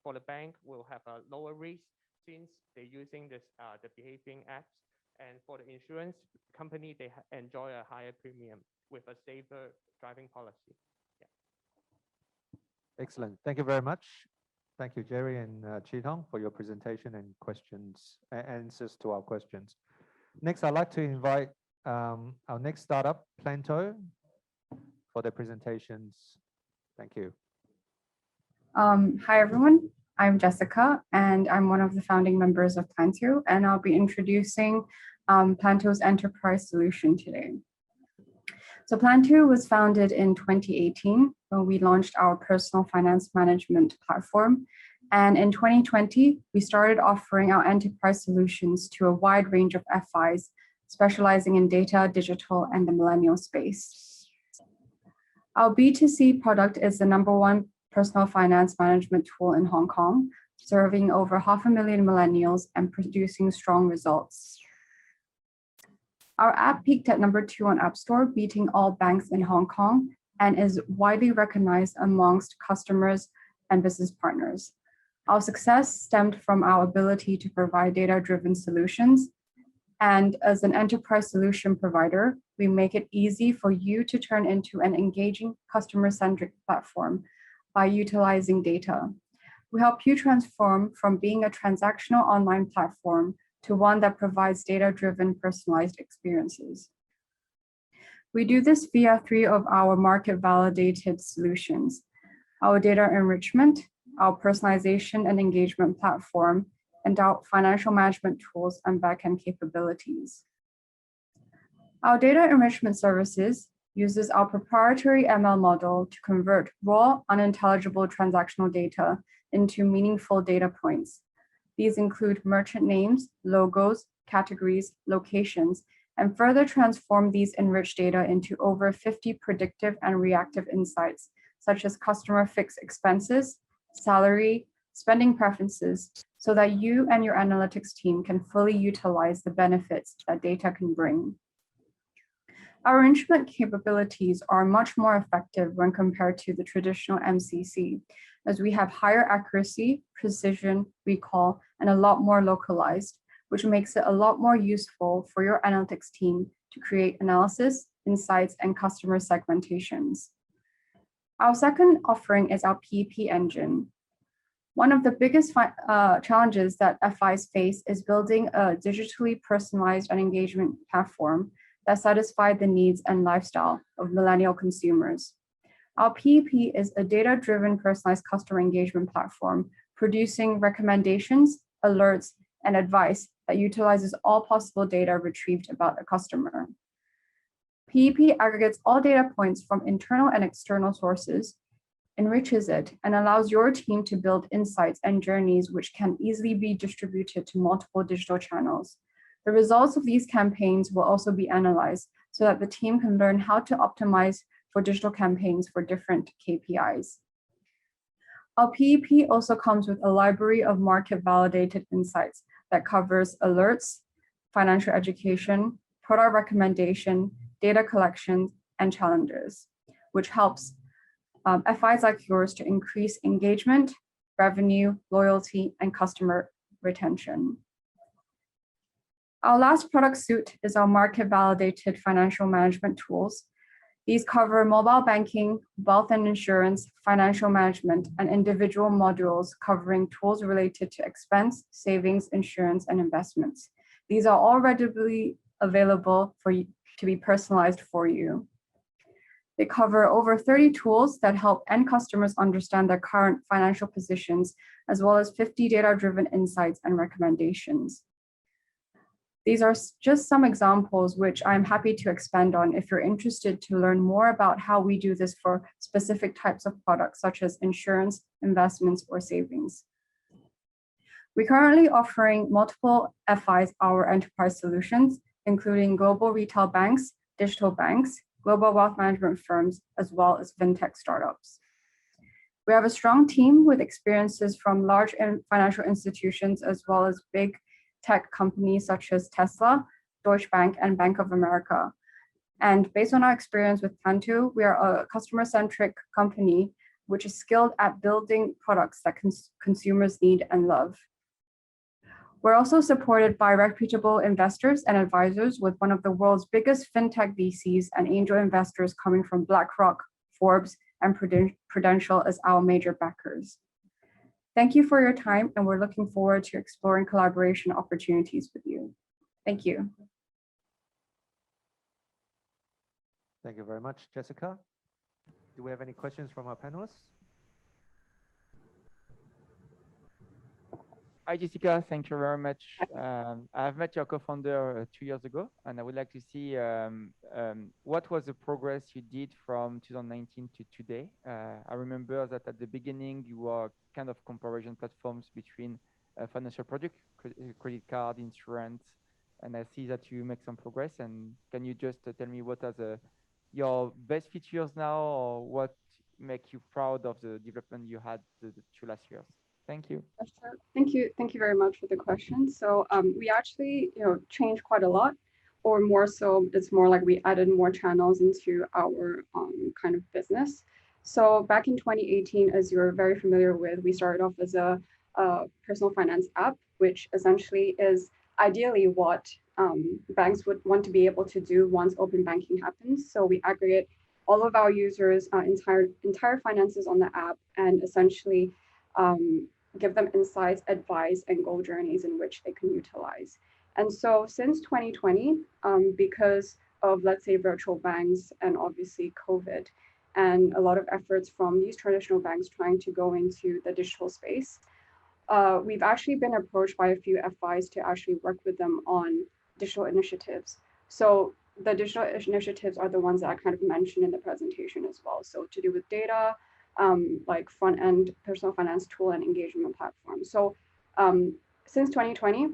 for the bank will have a lower risk since they're using this the behaving apps, and for the insurance company, they enjoy a higher premium with a safer driving policy. Yeah. Excellent. Thank you very much. Thank you, Jerry and Chi Tong, for your presentation and answers to our questions. Next, I'd like to invite our next startup, Planto, for their presentations. Thank you. Hi, everyone. I'm Jessica, and I'm one of the founding members of Planto, and I'll be introducing Planto's enterprise solution today. So Planto was founded in 2018 when we launched our personal finance management platform. And in 2020, we started offering our enterprise solutions to a wide range of FIs, specializing in data, digital, and the millennial space. Our B2C product is the #1 personal finance management tool in Hong Kong, serving over 500,000 millennials and producing strong results. Our app peaked at #2 on App Store, beating all banks in Hong Kong, and is widely recognized amongst customers and business partners. Our success stemmed from our ability to provide data-driven solutions. And as an enterprise solution provider, we make it easy for you to turn into an engaging customer-centric platform by utilizing data. We help you transform from being a transactional online platform to one that provides data-driven personalized experiences. We do this via 3 of our market-validated solutions: our data enrichment, our personalization and engagement platform, and our financial management tools and backend capabilities. Our data enrichment services uses our proprietary ML model to convert raw, unintelligible transactional data into meaningful data points. These include merchant names, logos, categories, locations, and further transform these enriched data into over 50 predictive and reactive insights, such as customer fixed expenses, salary, spending preferences, so that you and your analytics team can fully utilize the benefits that data can bring. Our instrument capabilities are much more effective when compared to the traditional MCC, as we have higher accuracy, precision, recall, and a lot more localized, which makes it a lot more useful for your analytics team to create analysis, insights, and customer segmentations. Our second offering is our PEP engine. One of the biggest challenges that FIs face is building a digitally personalized and engagement platform that satisfies the needs and lifestyle of millennial consumers. Our PEP is a data-driven personalized customer engagement platform, producing recommendations, alerts, and advice that utilizes all possible data retrieved about the customer. PEP aggregates all data points from internal and external sources, enriches it, and allows your team to build insights and journeys which can easily be distributed to multiple digital channels. The results of these campaigns will also be analyzed so that the team can learn how to optimize for digital campaigns for different KPIs. Our PEP also comes with a library of market-validated insights that covers alerts, financial education, product recommendation, data collection, and challenges, which helps FIs like yours to increase engagement, revenue, loyalty, and customer retention. Our last product suite is our market-validated financial management tools. These cover mobile banking, wealth and insurance, financial management, and individual modules covering tools related to expense, savings, insurance, and investments. These are all readily available for you to be personalized for you. They cover over 30 tools that help end customers understand their current financial positions, as well as 50 data-driven insights and recommendations. These are just some examples which I'm happy to expand on if you're interested to learn more about how we do this for specific types of products such as insurance, investments, or savings. We're currently offering multiple FIs our enterprise solutions, including global retail banks, digital banks, global wealth management firms, as well as fintech startups. We have a strong team with experiences from large financial institutions as well as big tech companies such as Tesla, Deutsche Bank, and Bank of America. And based on our experience with Plantu, we are a customer-centric company which is skilled at building products that consumers need and love. We're also supported by reputable investors and advisors with one of the world's biggest fintech VCs and angel investors coming from BlackRock, Forbes, and Prudential as our major backers. Thank you for your time, and we're looking forward to exploring collaboration opportunities with you. Thank you. Thank you very much, Jessica. Do we have any questions from our panelists? Hi, Jessica. Thank you very much. I've met your co-founder 2 years ago, and I would like to see what was the progress you did from 2019 to today. I remember that at the beginning, you were kind of comparison platforms between financial product, credit card, insurance, and I see that you make some progress. And can you just tell me what are your best features now, or what make you proud of the development you had the 2 last years? Thank you. Sure. Thank you very much for the question. So we actually changed quite a lot, or more so, it's more like we added more channels into our kind of business. So back in 2018, as you're very familiar with, we started off as a personal finance app, which essentially is ideally what banks would want to be able to do once open banking happens. So we aggregate all of our users' entire finances on the app and essentially give them insights, advice, and goal journeys in which they can utilize. And so since 2020, because of, let's say, virtual banks and obviously COVID, and a lot of efforts from these traditional banks trying to go into the digital space, we've actually been approached by a few FIs to actually work with them on digital initiatives. So the digital initiatives are the ones that I kind of mentioned in the presentation as well. So to do with data, like front-end personal finance tool and engagement platform. So since 2020,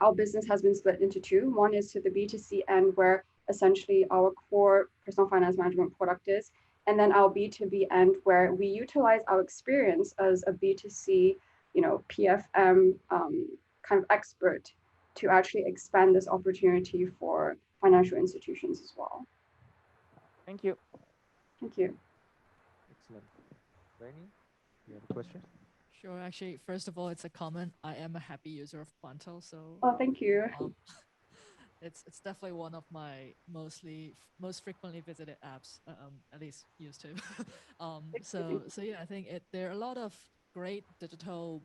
our business has been split into two. One is to the B2C end, where essentially our core personal finance management product is, and then our B2B end, where we utilize our experience as a B2C, PFM kind of expert to actually expand this opportunity for financial institutions as well. Thank you. Thank you. Excellent. Rainy, you have a question? Sure. Actually, first of all, it's a comment. I am a happy user of Planto, so. Oh, thank you. It's definitely one of my most frequently visited apps, at least used to. So yeah, I think there are a lot of great digital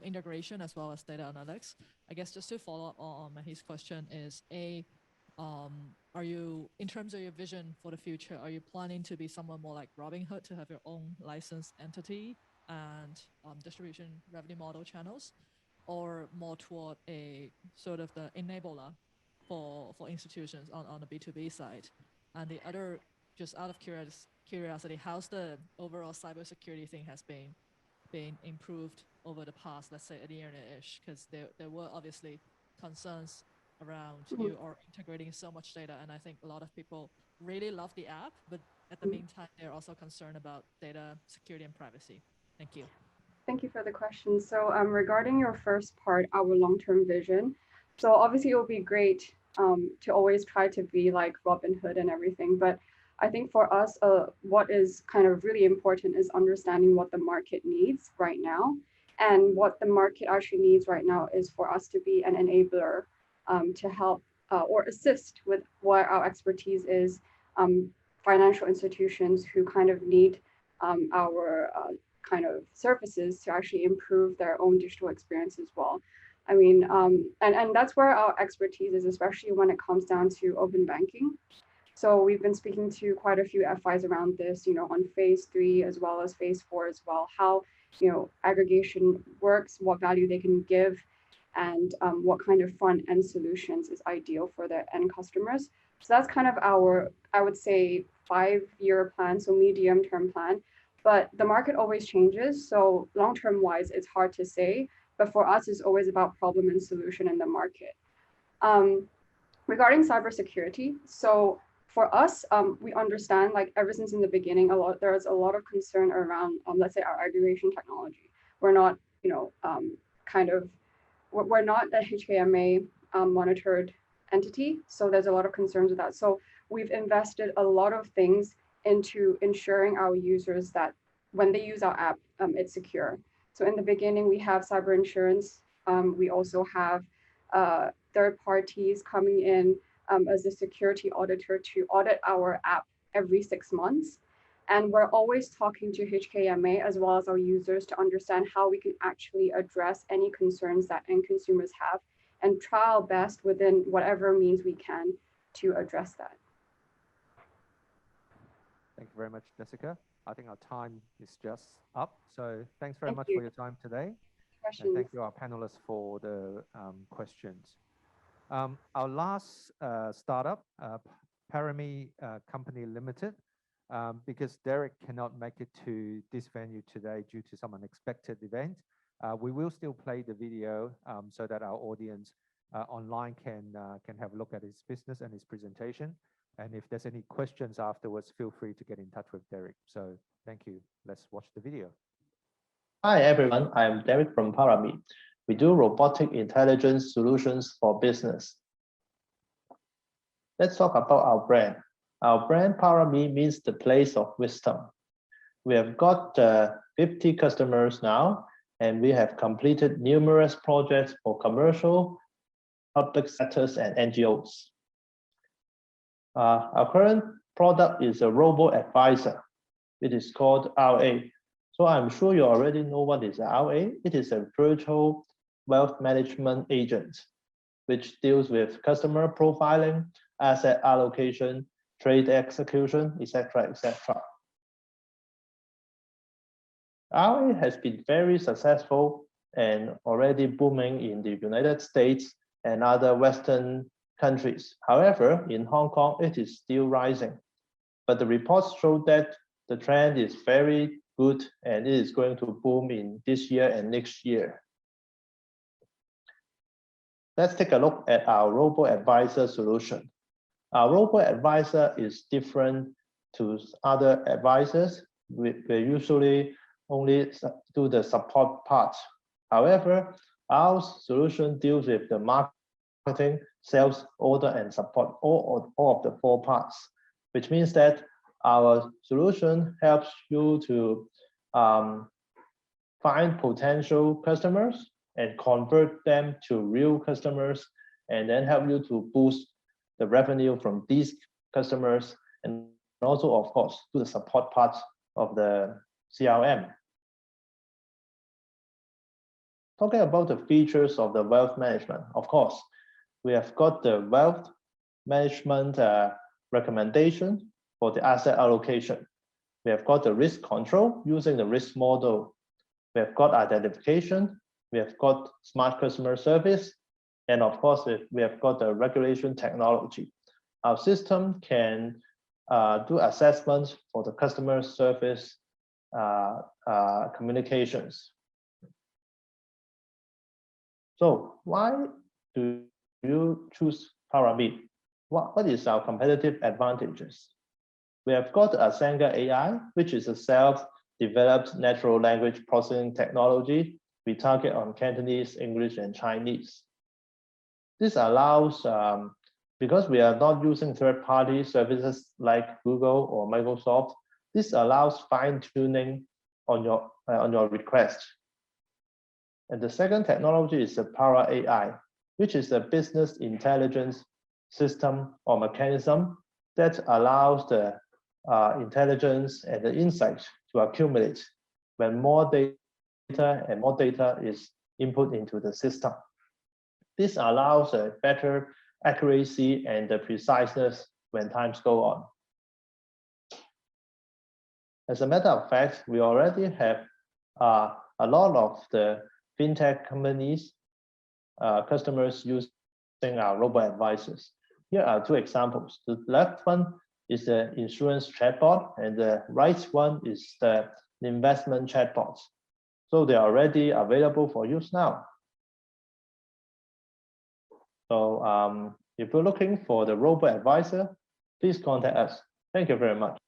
integration as well as data analytics. I guess just to follow up on his question is are you, in terms of your vision for the future, are you planning to be someone more like Robinhood to have your own licensed entity and distribution revenue model channels, or more toward a sort of the enabler for institutions on the B2B side? And the other, just out of curiosity, how's the overall cybersecurity thing has been improved over the past, let's say, a year-ish? Because there were obviously concerns around you are integrating so much data, and I think a lot of people really love the app, but at the meantime, they're also concerned about data security and privacy. Thank you. Thank you for the question. So regarding your first part, our long-term vision. So obviously it will be great to always try to be like Robinhood and everything, but I think for us, what is kind of really important is understanding what the market needs right now. And what the market actually needs right now is for us to be an enabler to help or assist with what our expertise is, financial institutions who kind of need our kind of services to actually improve their own digital experience as well. I mean, and that's where our expertise is, especially when it comes down to open banking. So we've been speaking to quite a few FIs around this, on phase 3 as well as phase 4 as well, how, aggregation works, what value they can give, and what kind of front end solutions is ideal for their end customers. So that's kind of our, I would say, 5-year plan, so medium-term plan. But the market always changes. So long-term wise, it's hard to say. But for us, it's always about problem and solution in the market. Regarding cybersecurity, so for us, we understand, like ever since in the beginning, there's a lot of concern around, let's say, our aggregation technology. We're not, we're not a HKMA monitored entity. So there's a lot of concerns with that. So we've invested a lot of things into ensuring our users that when they use our app, it's secure. So in the beginning, we have cyber insurance. We also have third parties coming in as a security auditor to audit our app every 6 months. And we're always talking to HKMA as well as our users to understand how we can actually address any concerns that end consumers have and try our best within whatever means we can to address that. Thank you very much, Jessica. I think our time is just up. So thanks very much you. for your time today. Questions. And thank you, our panelists, for the questions. Our last startup, Parami Company Limited, because Derek cannot make it to this venue today due to some unexpected event, we will still play the video so that our audience online can have a look at his business and his presentation. And if there's any questions afterwards, feel free to get in touch with Derek. So thank you. Let's watch the video. Hi, everyone. I'm Derek from Parami. We do robotic intelligence solutions for business. Let's talk about our brand. Our brand Parami means the place of wisdom. We have got 50 customers now, and we have completed numerous projects for commercial, public sectors, and NGOs. Our current product is a robo-advisor. It is called RA. So I'm sure you already know what is RA. It is a virtual wealth management agent, which deals with customer profiling, asset allocation, trade execution, etc., etc. RA has been very successful and already booming in the United States and other Western countries. However, in Hong Kong, it is still rising. But the reports show that the trend is very good and it is going to boom in this year and next year. Let's take a look at our robo-advisor solution. Our robo-advisor is different to other advisors. We usually only do the support part. However, our solution deals with the marketing, sales, order, and support, all of the 4 parts, which means that our solution helps you to find potential customers and convert them to real customers, and then help you to boost the revenue from these customers, and also, of course, do the support part of the CRM. Talking about the features of the wealth management, of course, we have got the wealth management recommendation for the asset allocation. We have got the risk control using the risk model. We have got identification. We have got smart customer service. And of course, we have got the regulation technology. Our system can do assessments for the customer service communications. So why do you choose Paramit? What is our competitive advantages? We have got Asenga AI, which is a self-developed natural language processing technology. We target on Cantonese, English, and Chinese. This allows, because we are not using third-party services like Google or Microsoft, this allows fine-tuning on your request. And the second technology is the Para AI, which is a business intelligence system or mechanism that allows the intelligence and the insight to accumulate when more data is input into the system. This allows a better accuracy and the preciseness when times go on. As a matter of fact, we already have a lot of the fintech companies, customers using our robo-advisors. Here are 2 examples. The left one is the insurance chatbot, and the right one is the investment chatbot. So they are already available for use now. So if you're looking for the robo-advisor, please contact us. Thank you very much.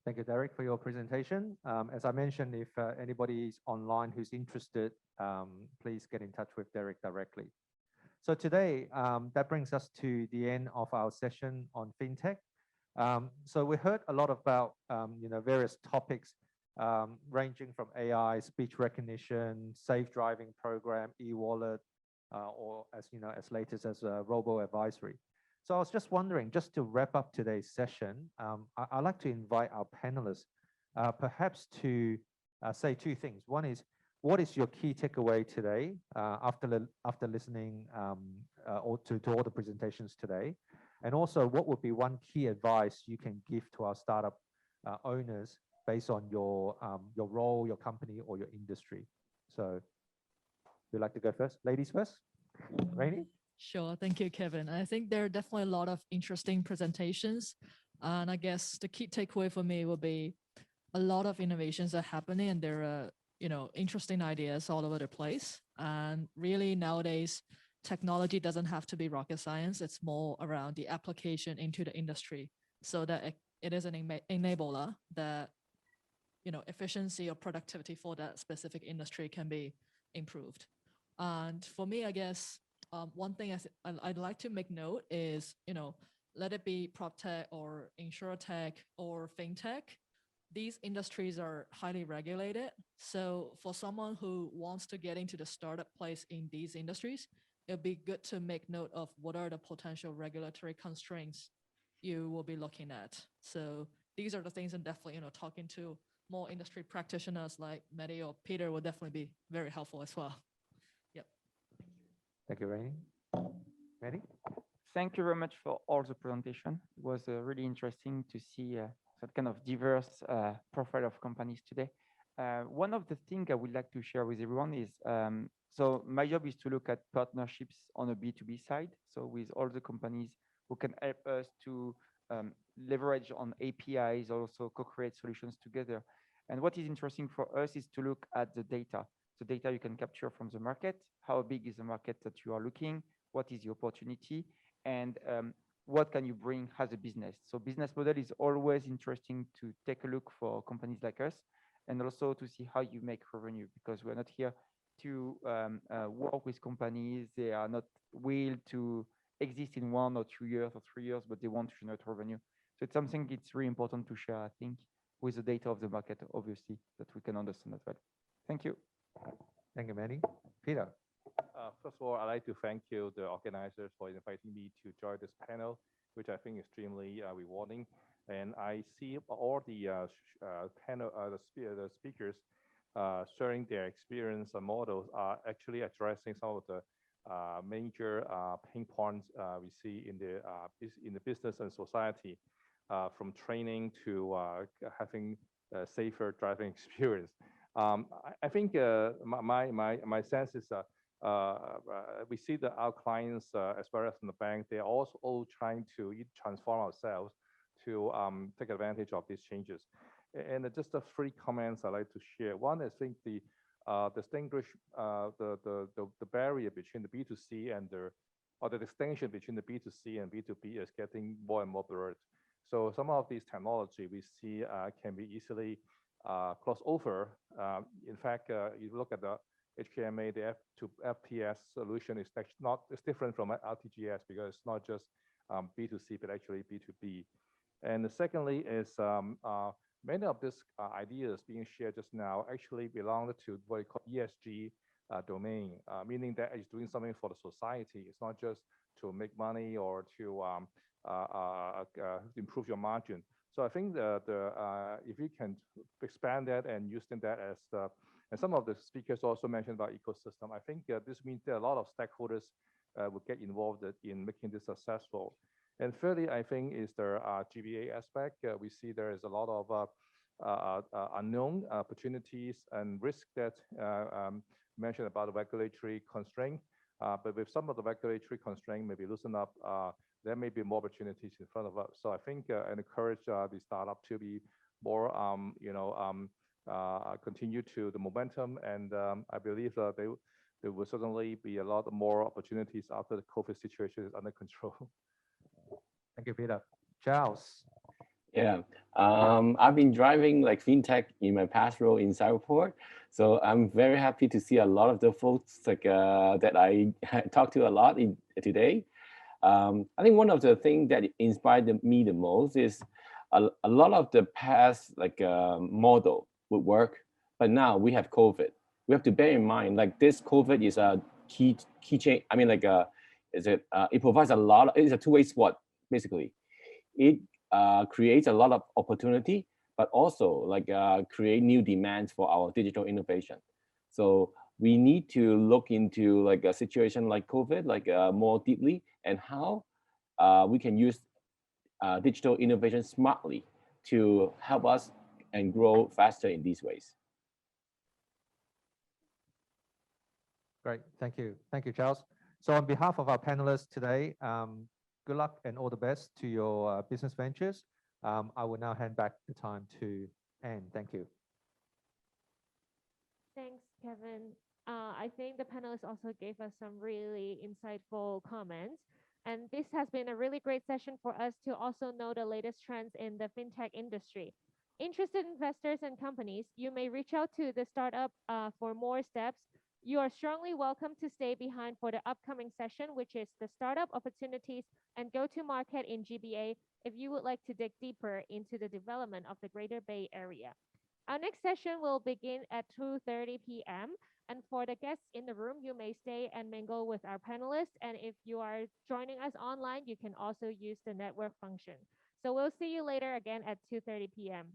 Thank you, Derek, for your presentation. As I mentioned, if anybody is online who's interested, please get in touch with Derek directly. So today, that brings us to the end of our session on FinTech. So we heard a lot about various topics ranging from AI, speech recognition, safe driving program, e-wallet, or as latest as robo-advisory. So I was just wondering, just to wrap up today's session, I'd like to invite our panelists perhaps to say 2 things. One is, what is your key takeaway today after listening to all the presentations today? And also, what would be one key advice you can give to our startup owners based on your role, your company, or your industry? So would you like to go first? Ladies first. Rainey? Sure. Thank you, Kevin. I think there are definitely a lot of interesting presentations. And I guess the key takeaway for me will be a lot of innovations are happening, and there are, interesting ideas all over the place. And really nowadays, technology doesn't have to be rocket science. It's more around the application into the industry, so that it is an enabler that, efficiency or productivity for that specific industry can be improved. And for me, I guess, one thing I'd like to make note is, let it be prop tech or insurtech or fintech, these industries are highly regulated. So for someone who wants to get into the startup place in these industries, it'd be good to make note of what are the potential regulatory constraints you will be looking at. So these are the things, and definitely, talking to more industry practitioners like Mehdi or Peter will definitely be very helpful as well. Yep. Thank you, Rainey. Mehdi? Thank you very much for all the presentation. It was really interesting to see that kind of diverse profile of companies today. One of the things I would like to share with everyone is, so my job is to look at partnerships on a B2B side. So with all the companies who can help us to leverage on APIs, also co-create solutions together. And what is interesting for us is to look at the data. the data you can capture from the market, how big is the market that you are looking, what is the opportunity, and what can you bring as a business. So business model is always interesting to take a look for companies like us, and also to see how you make revenue, because we're not here to work with companies. They are not willed to exist in 1 or 2 years or 3 years, but they want to generate revenue. So it's something it's really important to share, I think, with the data of the market, obviously, that we can understand as well. Thank you. Thank you, Manny. Peter. First of all, I'd like to thank you, the organizers, for inviting me to join this panel, which I think is extremely rewarding. And I see all the panel, the speakers sharing their experience and models are actually addressing some of the major pain points we see in the business and society, from training to having a safer driving experience. I think my sense is we see that our clients, as well as in the bank, they're also all trying to transform ourselves to take advantage of these changes. And just the 3 comments I'd like to share. One is, I think the distinguish the barrier between the B2C and the distinction between the B2C and B2B is getting more and more blurred. So some of these technology we see can be easily cross over. In fact, you look at the HKMA, the F2FPS solution is actually it's different from RTGS, because it's not just B2C, but actually B2B. And secondly is many of these ideas being shared just now actually belong to what we call ESG domain, meaning that it's doing something for the society. It's not just to make money or to improve your margin. So I think if you can expand that and using that as and some of the speakers also mentioned about ecosystem, I think this means that a lot of stakeholders will get involved in making this successful. And thirdly, I think is the GBA aspect. We see there is a lot of unknown opportunities and risks that mentioned about the regulatory constraint. But with some of the regulatory constraint maybe loosen up, there may be more opportunities in front of us. So I think and encourage the startup to be more, continue to the momentum. And I believe there will certainly be a lot more opportunities after the COVID situation is under control. Thank you, Peter. Charles. Yeah, I've been driving like fintech in my past role in Cyberport, so I'm very happy to see a lot of the folks like that I talked to a lot today. I think one of the things that inspired me the most is a lot of the past like model would work, but now we have COVID. We have to bear in mind like this COVID is a key change. I mean, like it provides a lot. It's a two-way sword basically. It creates a lot of opportunity, but also like create new demands for our digital innovation. So we need to look into like a situation like COVID, like more deeply, and how we can use digital innovation smartly to help us and grow faster in these ways. Great, thank you. Thank you, Charles. So on behalf of our panelists today, good luck and all the best to your business ventures. I will now hand back the time to Anne. Thank you. Thanks, Kevin. I think the panelists also gave us some really insightful comments. And this has been a really great session for us to also know the latest trends in the fintech industry. Interested investors and companies, you may reach out to the startup for more steps. You are strongly welcome to stay behind for the upcoming session, which is the startup opportunities and go-to-market in GBA, if you would like to dig deeper into the development of the Greater Bay Area. Our next session will begin at 2:30 p.m. And for the guests in the room, you may stay and mingle with our panelists. And if you are joining us online, you can also use the network function. So we'll see you later again at 2:30 p.m.